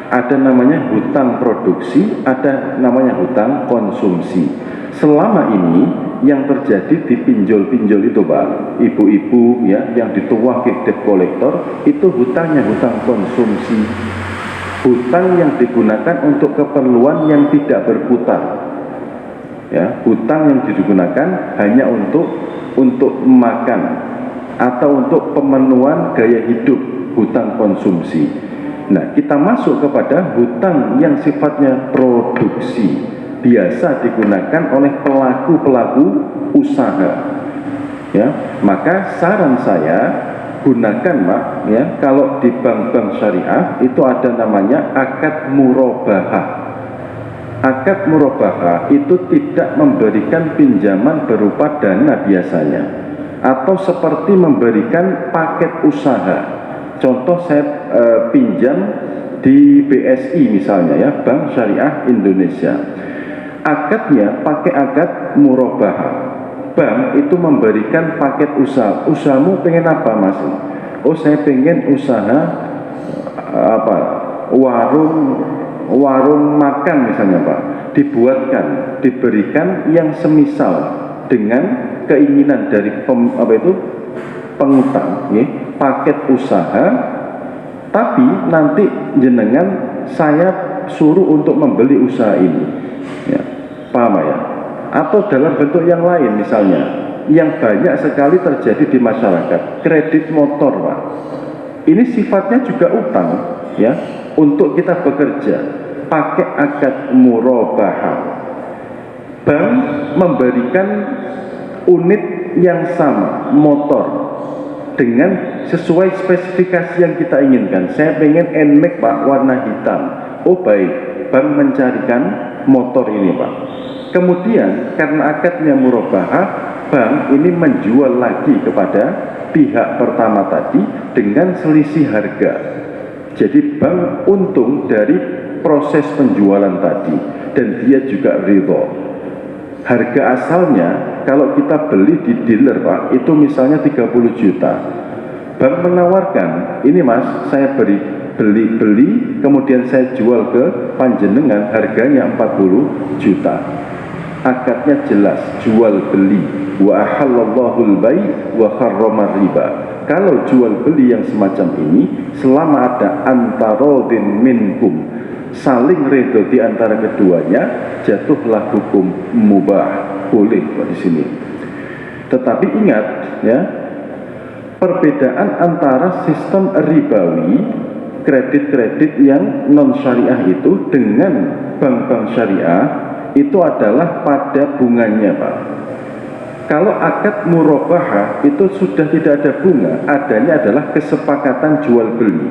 Ada namanya hutang produksi, ada namanya hutang konsumsi. Selama ini yang terjadi di pinjol-pinjol itu Pak, ibu-ibu ya yang dituah ke debt collector, itu hutangnya hutang konsumsi, hutang yang digunakan untuk keperluan yang tidak berputar. Ya, hutang yang digunakan hanya untuk makan atau untuk pemenuhan gaya hidup, hutang konsumsi. Nah, kita masuk kepada hutang yang sifatnya produksi, biasa digunakan oleh pelaku-pelaku usaha. Ya, maka saran saya gunakan, Pak, ya, kalau di bank-bank syariah itu ada namanya akad murabahah. Akad murabahah itu tidak memberikan pinjaman berupa dana biasanya, atau seperti memberikan paket usaha. Contoh saya pinjam di BSI misalnya, ya, Bank Syariah Indonesia. Akadnya pakai akad murabahah. Bank itu memberikan paket usaha. Usahamu pengen apa, Mas? Oh, saya pengen usaha warung makan misalnya, Pak, diberikan yang semisal dengan keinginan dari pengutang, ya, paket usaha, tapi nanti jenengan saya suruh untuk membeli usaha ini, ya, paham ya? Atau dalam bentuk yang lain misalnya, yang banyak sekali terjadi di masyarakat, kredit motor, Pak. Ini sifatnya juga utang, ya, untuk kita bekerja, pakai akad murabahah. Bank memberikan unit yang sama, motor, dengan sesuai spesifikasi yang kita inginkan. Saya pengen NMAX, Pak, warna hitam. Oh baik, bank mencarikan motor ini, Pak. Kemudian karena akadnya murabahah, bank ini menjual lagi kepada pihak pertama tadi dengan selisih harga. Jadi bank untung dari proses penjualan tadi, dan dia juga ridho. Harga asalnya kalau kita beli di dealer, Pak, itu misalnya 30 juta. Bank menawarkan, ini Mas, saya beli, kemudian saya jual ke panjenengan, harganya 40 juta. Akadnya jelas, jual beli. Wa ahallallahu al-bai' wa harrama riba. Kalau jual beli yang semacam ini, selama ada antarodin minkum, saling ridho di antara keduanya, jatuhlah hukum mubah, boleh di sini. Tetapi ingat, ya, perbedaan antara sistem ribawi, kredit-kredit yang non syariah itu dengan bank-bank syariah itu adalah pada bunganya, Pak. Kalau akad murabahah itu sudah tidak ada bunga, adanya adalah kesepakatan jual beli.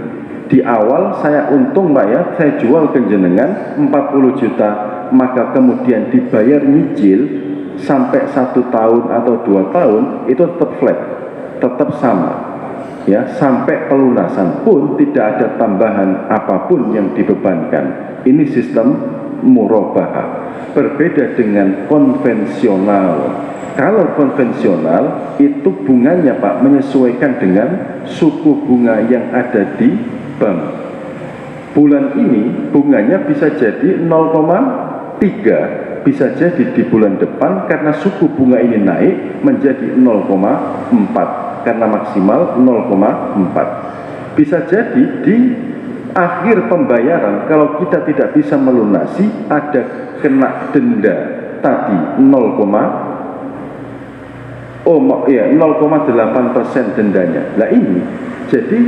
Di awal saya untung, Pak, ya, saya jual ke jenengan 40 juta, maka kemudian dibayar nyicil sampai 1 tahun atau 2 tahun itu tetap flat, tetap sama, ya, sampai pelunasan pun tidak ada tambahan apapun yang dibebankan. Ini sistem murabahah. Berbeda dengan konvensional. Kalau konvensional itu bunganya, Pak, menyesuaikan dengan suku bunga yang ada di bank. Bulan ini bunganya bisa jadi 0,3, bisa jadi di bulan depan karena suku bunga ini naik menjadi 0,4 karena maksimal 0,4. Bisa jadi di akhir pembayaran kalau kita tidak bisa melunasi ada kena denda tadi 0,8% dendanya. Nah ini jadi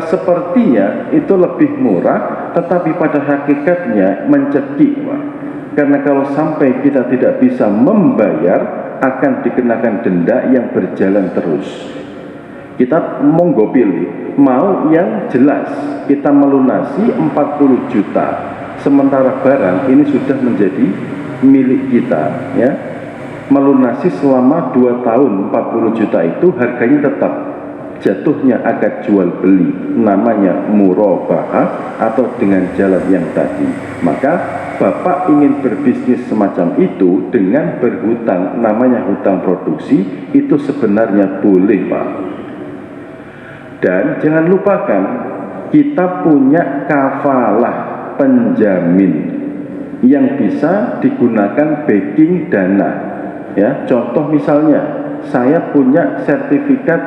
sepertinya itu lebih murah, tetapi pada hakikatnya mencekik, Pak. Karena kalau sampai kita tidak bisa membayar akan dikenakan denda yang berjalan terus. Kita monggo pilih, mau yang jelas kita melunasi 40 juta, sementara barang ini sudah menjadi milik kita, ya. Melunasi selama 2 tahun 40 juta itu harganya tetap, jatuhnya akad jual beli, namanya murabahah atau dengan jalan yang tadi. Maka Bapak ingin berbisnis semacam itu dengan berhutang, namanya hutang produksi, itu sebenarnya boleh, Pak. Dan jangan lupakan kita punya kafalah penjamin yang bisa digunakan backing dana. Ya, contoh misalnya saya punya sertifikat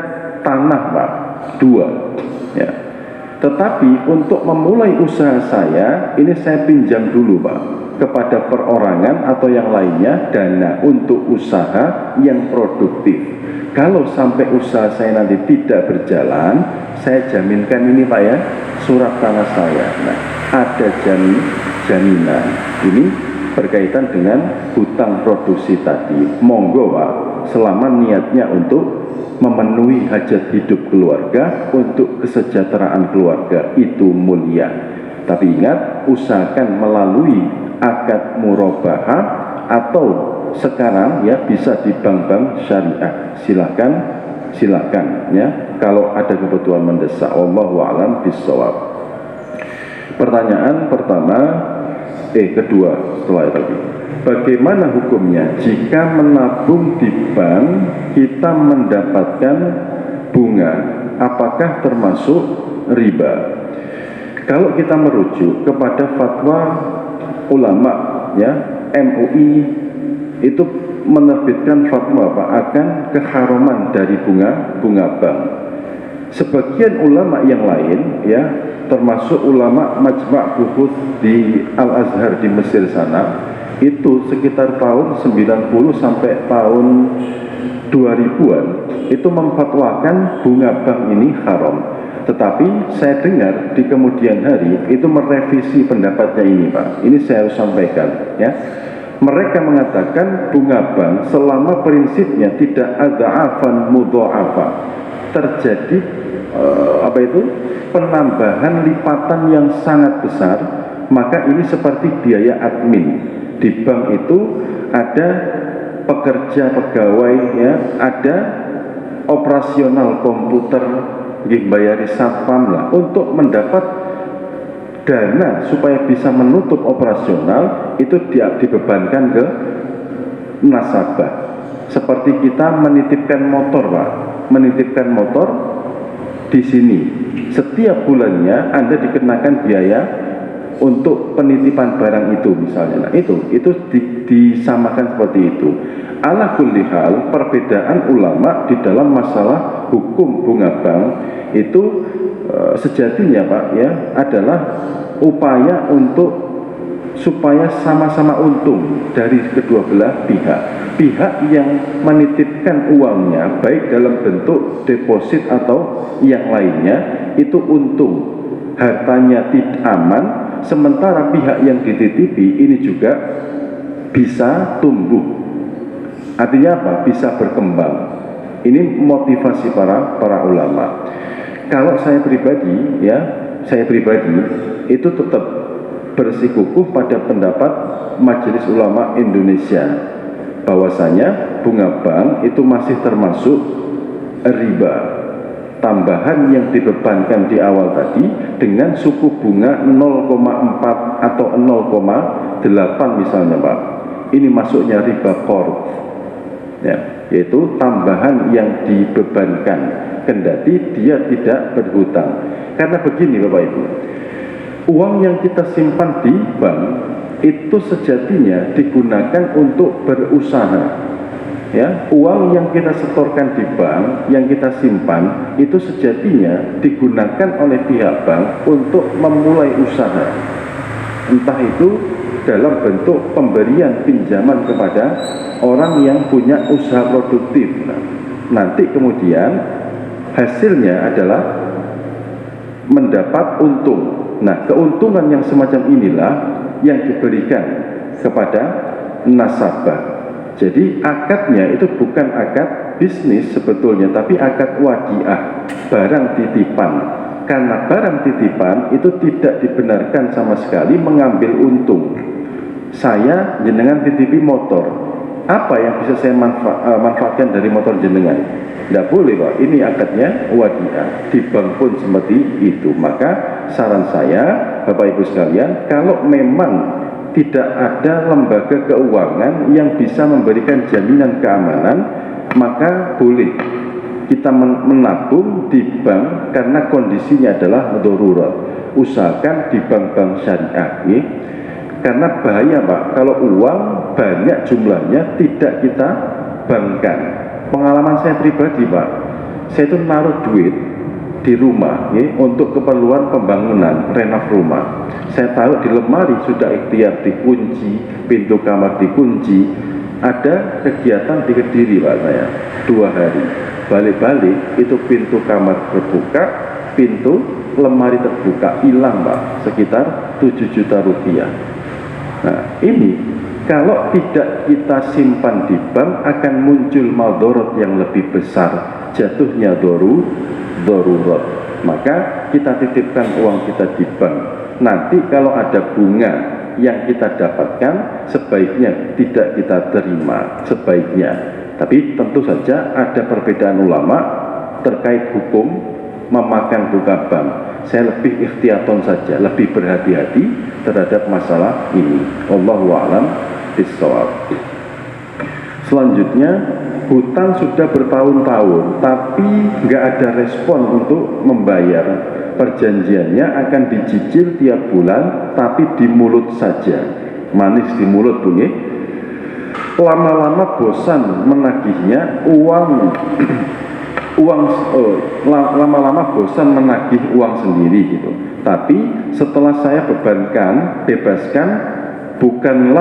tanah, Pak, 2, ya. Tetapi untuk memulai usaha saya ini saya pinjam dulu, Pak. kepada perorangan atau yang lainnya dana untuk usaha yang produktif. Kalau sampai usaha saya nanti tidak berjalan, saya jaminkan ini Pak ya, surat tanah saya. Nah, ada jaminan. Ini berkaitan dengan hutang produksi tadi. Monggo Pak, selama niatnya untuk memenuhi hajat hidup keluarga, untuk kesejahteraan keluarga, itu mulia. Tapi ingat, usahakan melalui akad murabahah atau sekarang ya bisa di bank-bank syariah. Silakan ya, kalau ada kebutuhan mendesak. Wallahu a'lam bishawab. Pertanyaan pertama, kedua setelah tadi. Bagaimana hukumnya jika menabung di bank kita mendapatkan bunga? Apakah termasuk riba? Kalau kita merujuk kepada fatwa ulama ya, MUI itu menerbitkan fatwa Pak akan keharaman dari bunga bank. Sebagian ulama yang lain ya, termasuk ulama Majma' Buhuth di Al-Azhar di Mesir sana, itu sekitar tahun 90 sampai tahun 2000-an itu memfatwakan bunga bank ini haram. Tetapi saya dengar di kemudian hari itu merevisi pendapatnya ini Pak. Ini saya harus sampaikan ya. Mereka mengatakan bunga bank selama prinsipnya tidak adza'afan mudha'afa, terjadi penambahan lipatan yang sangat besar, maka ini seperti biaya admin. Di bank itu ada pekerja pegawai ya, ada operasional komputer, bayari satpam lah, untuk mendapat dana supaya bisa menutup operasional itu dibebankan ke nasabah. Seperti kita menitipkan motor Pak, menitipkan motor di sini, setiap bulannya Anda dikenakan biaya untuk penitipan barang itu misalnya. Nah, itu disamakan seperti itu. Ala kulli hal, perbedaan ulama di dalam masalah hukum bunga bank itu sejatinya Pak ya adalah upaya untuk supaya sama-sama untung dari kedua belah pihak. Pihak yang menitipkan uangnya baik dalam bentuk deposit atau yang lainnya itu untung, hartanya tidak aman, sementara pihak yang dititipi ini juga bisa tumbuh. Artinya apa? Bisa berkembang. Ini motivasi para ulama. Kalau saya pribadi itu tetap bersikukuh pada pendapat Majelis Ulama Indonesia bahwasanya bunga bank itu masih termasuk riba tambahan yang dibebankan di awal tadi dengan suku bunga 0,4 atau 0,8 misalnya Pak. Ini masuknya riba qard ya, yaitu tambahan yang dibebankan kendati dia tidak berhutang. Karena begini Bapak Ibu, uang yang kita simpan di bank itu sejatinya digunakan untuk berusaha. Ya, uang yang kita setorkan di bank, yang kita simpan itu sejatinya digunakan oleh pihak bank untuk memulai usaha. Entah itu dalam bentuk pemberian pinjaman kepada orang yang punya usaha produktif. Nah, nanti kemudian hasilnya adalah mendapat untung. Nah, keuntungan yang semacam inilah yang diberikan kepada nasabah. Jadi akadnya itu bukan akad bisnis sebetulnya, tapi akad wadiah, barang titipan. Karena barang titipan itu tidak dibenarkan sama sekali mengambil untung. Saya jenengan titipi motor, apa yang bisa saya manfaatkan dari motor jenengan? Tidak boleh Pak, ini akadnya wadiah. Di bank pun seperti itu. Maka saran saya Bapak Ibu sekalian, kalau memang tidak ada lembaga keuangan yang bisa memberikan jaminan keamanan, maka boleh kita menabung di bank karena kondisinya adalah darurat. Usahakan di bank-bank syariah ini, karena bahaya Pak kalau uang banyak jumlahnya tidak kita bankkan. Pengalaman saya pribadi Pak, saya itu naruh duit di rumah ya, untuk keperluan pembangunan renov rumah. Saya tahu di lemari sudah ikhtiar dikunci, pintu kamar dikunci. Ada kegiatan di Kediri Pak saya 2 hari, balik-balik itu pintu kamar terbuka, pintu lemari terbuka, hilang Pak, sekitar 7 juta rupiah. Nah ini kalau tidak kita simpan di bank akan muncul maldorot yang lebih besar, jatuhnya darurat. Maka kita titipkan uang kita di bank. Nanti kalau ada bunga yang kita dapatkan sebaiknya tidak kita terima, sebaiknya. Tapi tentu saja ada perbedaan ulama terkait hukum memakan buka bank. Saya lebih ikhtiaton saja, lebih berhati-hati terhadap masalah ini. Wallahu a'lam bishawab. Selanjutnya, hutang sudah bertahun-tahun tapi nggak ada respon untuk membayar. Perjanjiannya akan dicicil tiap bulan tapi di mulut saja, manis di mulut bunyi. Lama-lama bosan menagihnya lama-lama bosan menagih uang sendiri gitu. Tapi setelah saya bebaskan, bukannya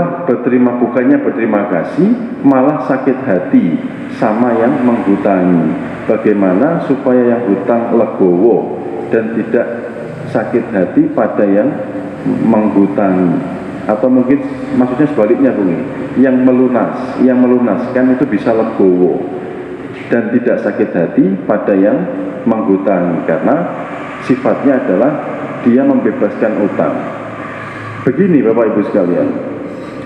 berterima kasih, malah sakit hati sama yang menghutangi. Bagaimana supaya yang hutang legowo dan tidak sakit hati pada yang menghutangi? Atau mungkin maksudnya sebaliknya Bung, yang melunaskan itu bisa legowo dan tidak sakit hati pada yang menghutangi, karena sifatnya adalah dia membebaskan utang. Begini Bapak Ibu sekalian,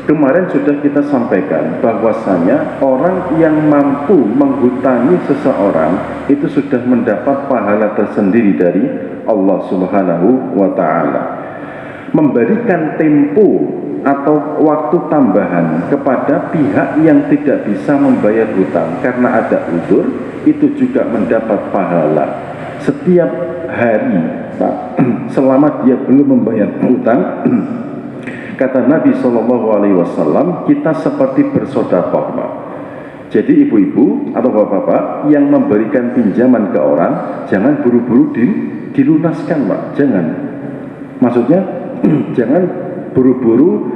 kemarin sudah kita sampaikan bahwasanya orang yang mampu menghutangi seseorang itu sudah mendapat pahala tersendiri dari Allah Subhanahu wa Ta'ala. Memberikan tempo atau waktu tambahan kepada pihak yang tidak bisa membayar hutang karena ada uzur, itu juga mendapat pahala. Setiap hari Pak, selama dia belum membayar hutang, kata Nabi SAW, kita seperti bersedekah Pak. Jadi ibu-ibu atau bapak-bapak yang memberikan pinjaman ke orang, jangan buru-buru dilunaskan Pak, jangan. Maksudnya jangan buru-buru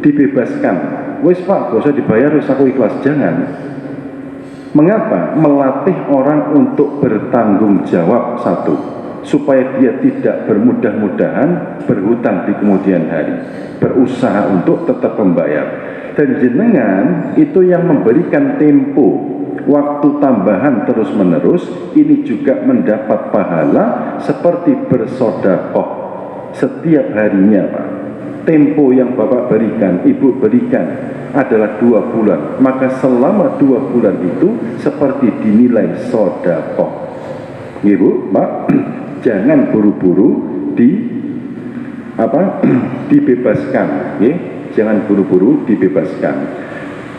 dibebaskan. Wes Pak, gak usah dibayar, wes aku ikhlas. Jangan. Mengapa? Melatih orang untuk bertanggung jawab satu, supaya dia tidak bermudah-mudahan berhutang di kemudian hari, berusaha untuk tetap membayar. Dan jenengan itu yang memberikan tempo, waktu tambahan terus-menerus, ini juga mendapat pahala seperti bersedekah setiap harinya Pak. Tempo yang Bapak berikan, Ibu berikan adalah 2 bulan, maka selama 2 bulan itu seperti dinilai sedekah. Ibu, Pak, jangan buru-buru dibebaskan, ya. Jangan buru-buru dibebaskan.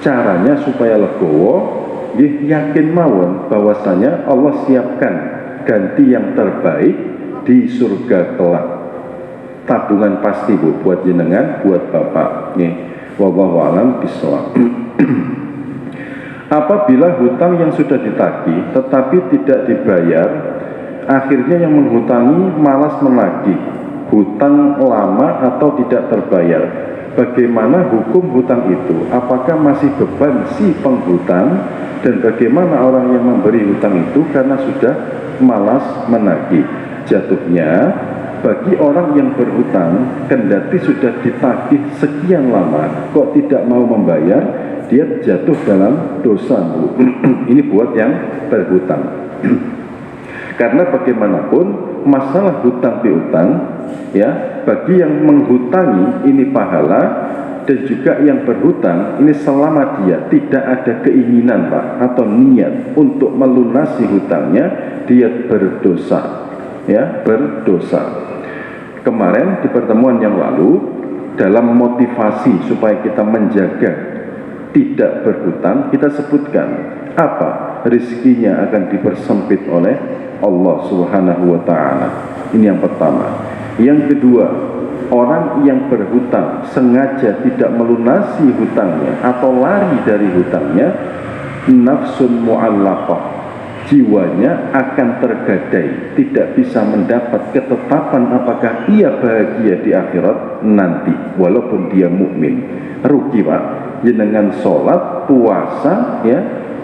Caranya supaya legowo, yakin mawon bahwasanya Allah siapkan ganti yang terbaik di surga kelak. Tabungan pasti Bu, buat jenengan, buat Bapak, nih. Wallahu a'lam bishawab. Apabila hutang yang sudah ditagih tetapi tidak dibayar, akhirnya yang menghutangi malas menagih, hutang lama atau tidak terbayar. Bagaimana hukum hutang itu? Apakah masih beban si penghutang? Dan bagaimana orang yang memberi hutang itu karena sudah malas menagih? Jatuhnya bagi orang yang berhutang, kendati sudah ditagih sekian lama kok tidak mau membayar, dia jatuh dalam dosa Bu. Ini buat yang berhutang. Karena bagaimanapun masalah hutang piutang, ya, bagi yang menghutangi ini pahala, dan juga yang berhutang ini selama dia tidak ada keinginan Pak atau niat untuk melunasi hutangnya, dia berdosa, ya, berdosa. Kemarin di pertemuan yang lalu, dalam motivasi supaya kita menjaga tidak berhutang, kita sebutkan apa rizkinya akan dipersempit oleh Allah Subhanahu wa Ta'ala. Ini yang pertama. Yang kedua, orang yang berhutang sengaja tidak melunasi hutangnya atau lari dari hutangnya, nafsun mu'allaqah, jiwanya akan tergadai, tidak bisa mendapat ketetapan apakah ia bahagia di akhirat nanti walaupun dia mukmin. Rugi Pak, jenengan sholat, puasa ya,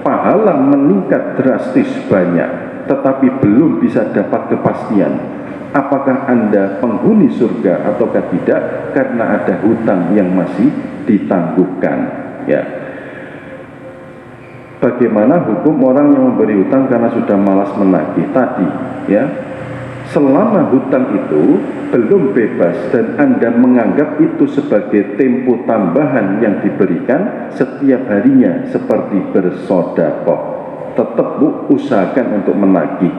pahala meningkat drastis banyak, tetapi belum bisa dapat kepastian apakah Anda penghuni surga ataukah tidak, karena ada hutang yang masih ditangguhkan ya. Bagaimana hukum orang yang memberi hutang karena sudah malas menagih tadi ya? Selama hutang itu belum bebas dan Anda menganggap itu sebagai tempo tambahan yang diberikan setiap harinya seperti bersedekah, tetap Bu usahakan untuk menagih.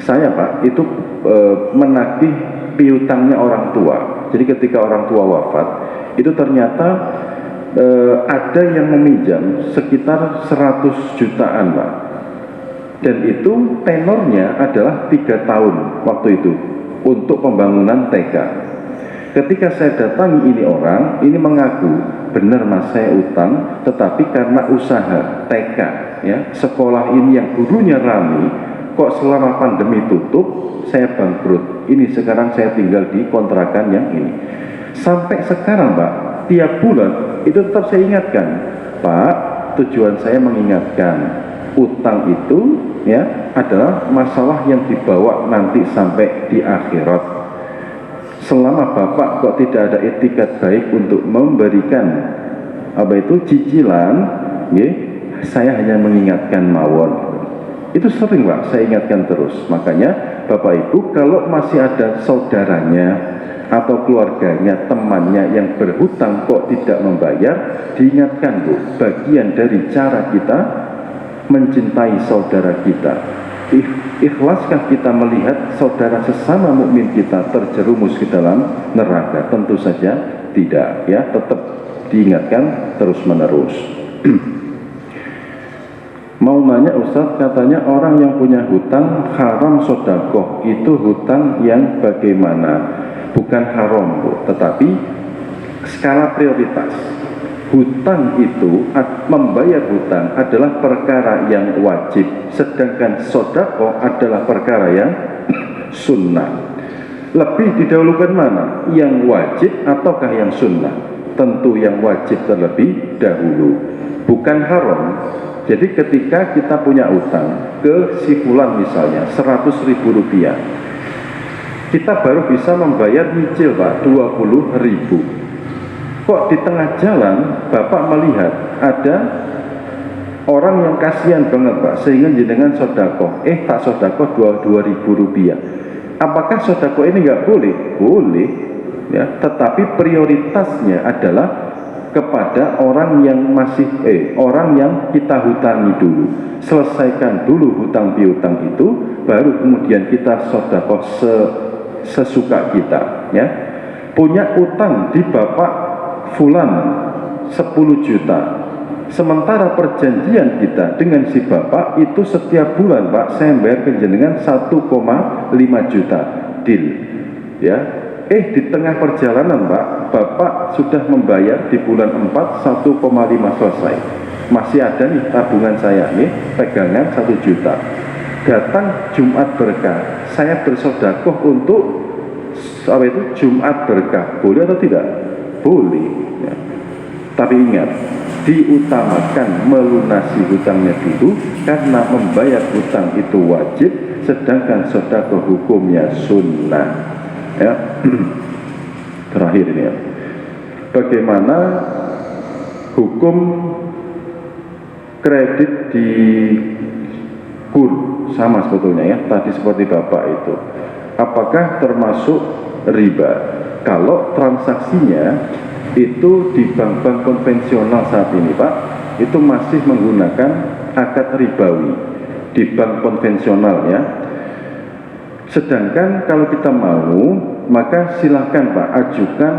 Saya Pak itu menagih piutangnya orang tua. Jadi ketika orang tua wafat itu ternyata ada yang meminjam sekitar 100 jutaan Pak, dan itu tenornya adalah 3 tahun waktu itu untuk pembangunan TK. Ketika saya datangi ini orang, ini mengaku benar Mas saya utang, tetapi karena usaha TK ya, sekolah ini yang gurunya rame, kok selama pandemi tutup saya bangkrut. Ini sekarang saya tinggal di kontrakan yang ini. Sampai sekarang Pak, tiap bulan itu tetap saya ingatkan, Pak, tujuan saya mengingatkan utang itu ya adalah masalah yang dibawa nanti sampai di akhirat. Selama Bapak kok tidak ada etikat baik untuk memberikan apa itu cicilan ya, saya hanya mengingatkan mawon. Itu sering Pak, saya ingatkan terus. Makanya Bapak Ibu kalau masih ada saudaranya atau keluarganya, temannya yang berhutang kok tidak membayar, diingatkan Bu, bagian dari cara kita mencintai saudara kita. Ikhlaskah kita melihat saudara sesama mukmin kita terjerumus ke dalam neraka? Tentu saja tidak ya, tetap diingatkan terus menerus. Mau nanya Ustadz, katanya orang yang punya hutang haram sodakoh, itu hutang yang bagaimana? Bukan haram Bu, tetapi skala prioritas. Hutang itu, membayar hutang adalah perkara yang wajib, sedangkan sodakoh adalah perkara yang sunnah. Lebih didahulukan mana? Yang wajib ataukah yang sunnah? Tentu yang wajib terlebih dahulu, bukan haram. Jadi ketika kita punya utang ke si fulan misalnya 100.000 rupiah, kita baru bisa membayar nyicil Pak 20.000. Kok di tengah jalan Bapak melihat ada orang yang kasihan banget Pak, sehingga jenengan sodakoh, tak sodakoh 2.000 rupiah. Apakah sodakoh ini nggak boleh? Boleh ya, tetapi prioritasnya adalah kepada orang yang masih orang yang kita hutangi dulu. Selesaikan dulu hutang piutang itu, baru kemudian kita sodakoh sesuka kita ya. Punya utang di Bapak fulan 10 juta, sementara perjanjian kita dengan si Bapak itu setiap bulan Pak saya bayar ke jenengan 1,5 juta deal ya. Di tengah perjalanan Pak, Bapak sudah membayar di bulan 4 1,5 selesai, masih ada nih tabungan saya nih pegangan 1 juta. Datang Jumat berkah, saya bersodakoh untuk apa itu Jumat berkah, boleh atau tidak? Boleh ya. Tapi ingat, diutamakan melunasi hutangnya dulu, karena membayar hutang itu wajib, sedangkan sedekah hukumnya sunnah ya. Terakhir ini ya, bagaimana hukum kredit di KUR? Sama sebetulnya ya, tadi seperti Bapak itu, apakah termasuk riba kalau transaksinya itu di bank-bank konvensional saat ini Pak, itu masih menggunakan akad ribawi di bank konvensional ya. Sedangkan kalau kita mau, maka silakan Pak ajukan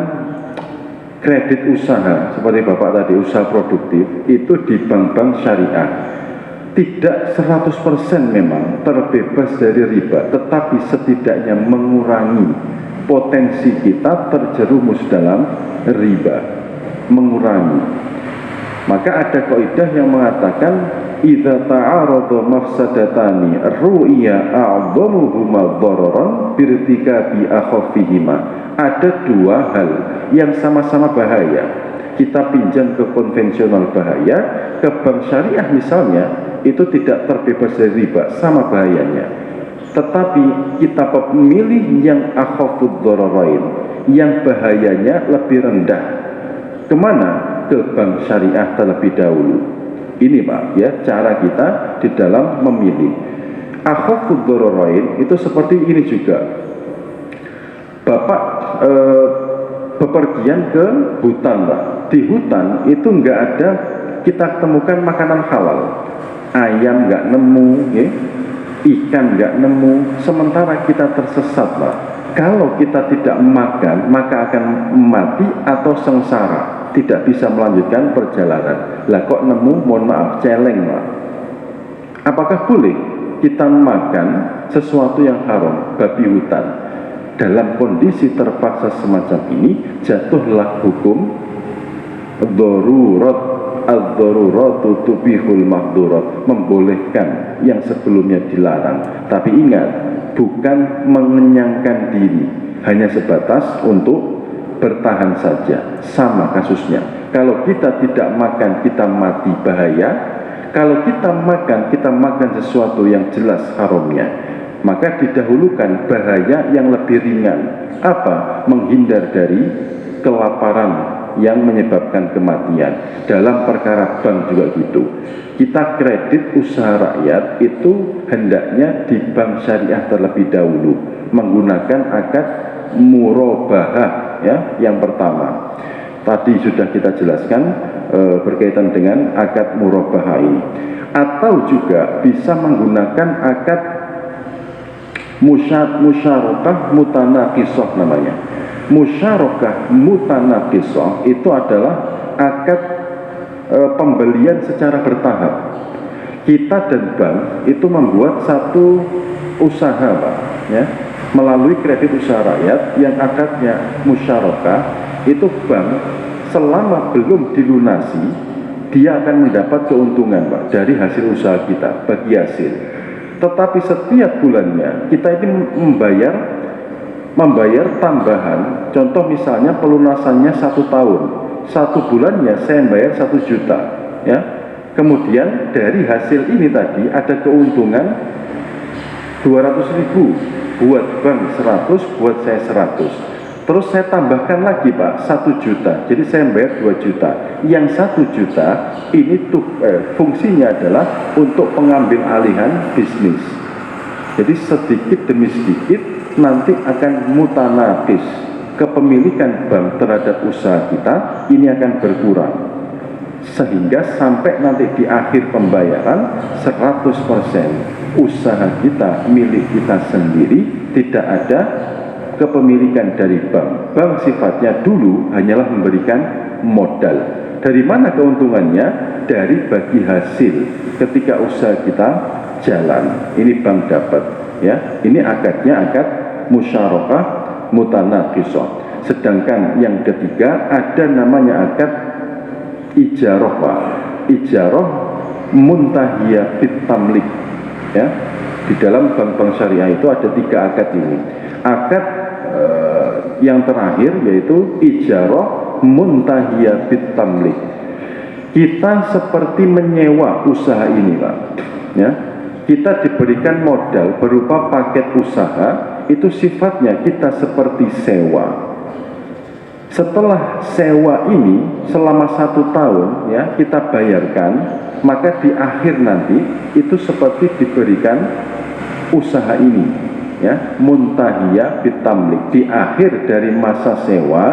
kredit usaha seperti Bapak tadi, usaha produktif itu di bank-bank syariah. Tidak 100% memang terbebas dari riba, tetapi setidaknya mengurangi potensi kita terjerumus dalam riba, mengurangi. Maka ada kaidah yang mengatakan idza ta'arada mafsadatani ru'ya a'dhamuhuma dhararan birtikabi akhafihima. Ada dua hal yang sama-sama bahaya. Kita pinjam ke konvensional bahaya, ke bank syariah misalnya, itu tidak terbebas dari riba, sama bahayanya. Tetapi kita memilih yang akhafud dhararain, yang bahayanya lebih rendah. Kemana? Ke bank syariah terlebih dahulu. Ini Pak ya, cara kita di dalam memilih. Akhafud dhararain itu seperti ini juga. Bapak bepergian ke hutan Pak. Di hutan itu nggak ada, kita temukan makanan halal. Ayam nggak nemu, ya. Ikan nggak nemu. Sementara kita tersesat Pak. Kalau kita tidak makan, maka akan mati atau sengsara, tidak bisa melanjutkan perjalanan. Lah kok nemu, mohon maaf, celeng Pak. Apakah boleh kita makan sesuatu yang haram, babi hutan? Dalam kondisi terpaksa semacam ini, jatuhlah hukum darurat, ad-daruratu tubihul mahdurat, membolehkan yang sebelumnya dilarang. Tapi ingat, bukan mengenyangkan diri, hanya sebatas untuk bertahan saja. Sama kasusnya, kalau kita tidak makan, kita mati, bahaya. Kalau kita makan sesuatu yang jelas haramnya, maka didahulukan bahaya yang lebih ringan. Apa? Menghindar dari kelaparan yang menyebabkan kematian. Dalam perkara bank juga gitu. Kita kredit usaha rakyat itu hendaknya di bank syariah terlebih dahulu, menggunakan akad murabahah ya, yang pertama. Tadi sudah kita jelaskan berkaitan dengan akad murabahah ini. Atau juga bisa menggunakan akad musyarakah mutanaqisah namanya. Musyarakah mutanaqisah itu adalah akad pembelian secara bertahap. Kita dan bank itu membuat satu usaha Pak ya, melalui kredit usaha rakyat yang akadnya musyarakah. Itu bank selama belum dilunasi, dia akan mendapat keuntungan Pak dari hasil usaha kita, bagi hasil. Tetapi setiap bulannya kita ini membayar tambahan. Contoh misalnya pelunasannya 1 tahun, 1 bulannya saya bayar 1 juta ya. Kemudian dari hasil ini tadi ada keuntungan 200.000, buat bank 100, buat saya 100. Terus saya tambahkan lagi Pak 1 juta, jadi saya bayar 2 juta. Yang 1 juta ini fungsinya adalah untuk pengambil alihan bisnis. Jadi sedikit demi sedikit nanti akan mutanaqis, kepemilikan bank terhadap usaha kita ini akan berkurang, sehingga sampai nanti di akhir pembayaran 100% usaha kita milik kita sendiri, tidak ada kepemilikan dari bank. Bank sifatnya dulu hanyalah memberikan modal. Dari mana keuntungannya? Dari bagi hasil ketika usaha kita jalan. Ini bank dapat ya. Ini akadnya akad musyarakah mutanaqisah. Sedangkan yang ketiga ada namanya akad ijarah Pak. Ijarah muntahiyah bit tamlik ya. Di dalam bank-bank syariah itu ada 3 akad ini. Akad yang terakhir yaitu ijarah muntahiyah bit tamlik. Kita seperti menyewa usaha ini Pak ya. Kita diberikan modal berupa paket usaha, itu sifatnya kita seperti sewa. Setelah sewa ini selama 1 tahun ya kita bayarkan, maka di akhir nanti itu seperti diberikan usaha ini ya, muntahiyah bitamlik. Di akhir dari masa sewa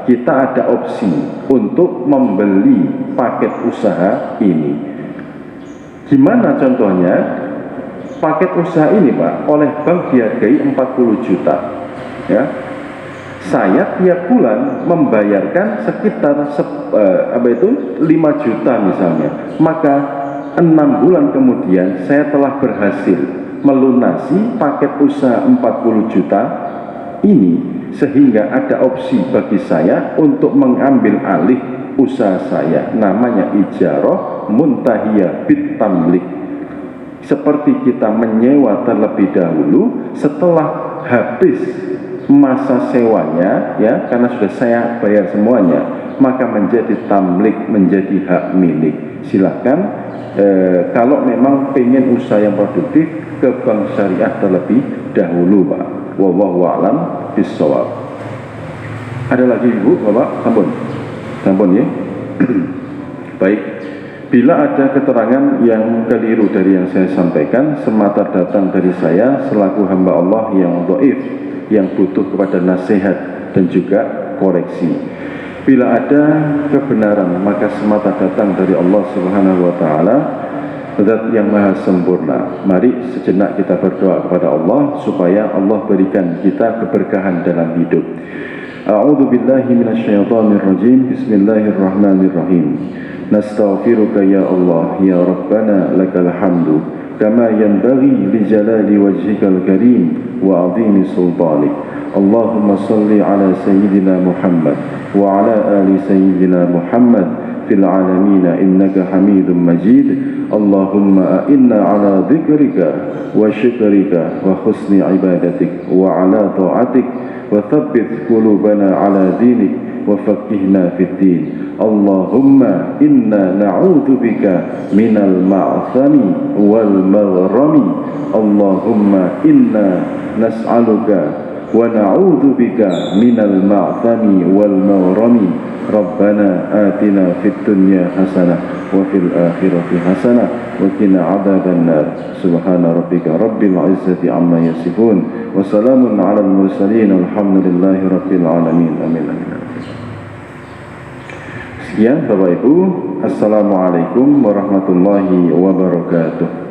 kita ada opsi untuk membeli paket usaha ini. Gimana contohnya? Paket usaha ini Pak oleh bank dihargai 40 juta ya. Saya tiap bulan membayarkan sekitar 5 juta misalnya. Maka 6 bulan kemudian saya telah berhasil melunasi paket usaha 40 juta ini, sehingga ada opsi bagi saya untuk mengambil alih usaha saya, namanya ijarah muntahiyah bit tamlik. Seperti kita menyewa terlebih dahulu, setelah habis masa sewanya, ya, karena sudah saya bayar semuanya, maka menjadi tamlik, menjadi hak milik. Silahkan kalau memang pengen usaha yang produktif, ke bank syariah terlebih dahulu, Pak. Wallahu a'lam bishawab. Ada lagi Ibu, Bapak? Sampun ya. Baik. Bila ada keterangan yang keliru dari yang saya sampaikan, semata datang dari saya selaku hamba Allah yang dhaif, yang butuh kepada nasihat dan juga koreksi. Bila ada kebenaran, maka semata datang dari Allah Subhanahu wa taala, Zat yang maha sempurna. Mari sejenak kita berdoa kepada Allah supaya Allah berikan kita keberkahan dalam hidup. A'udzu billahi minasyaitonir rajim. Bismillahirrahmanirrahim. Nastaghfiruka ya Allah ya Rabbana lakal hamdu kama yanbaghi li jalali wajhikal karim wa 'azimi sultanik. Allahumma salli ala sayyidina Muhammad wa ala ali sayyidina Muhammad fil alamin innaka Hamidum Majid. Allahumma a'inna ala dhikrika wa syukrika wa husni ibadatik wa ala ta'atik wa thabbit qulubana ala dinik wa faqihna fid din. Allahumma inna na'udzu bika minal ma'thami wal maghrami. Allahumma inna nas'aluka wa na'udzu bika minal ma'thami wal maghrami. Rabbana atina fid dunya hasanah wa fil akhirati hasanah wa qina adzaban nar. Subhana rabbika rabbil izzati amma yasifun wa salamun alal mursalin walhamdulillahi rabbil alamin. Amin. Sekian Bapak Ibu, assalamualaikum warahmatullahi wabarakatuh.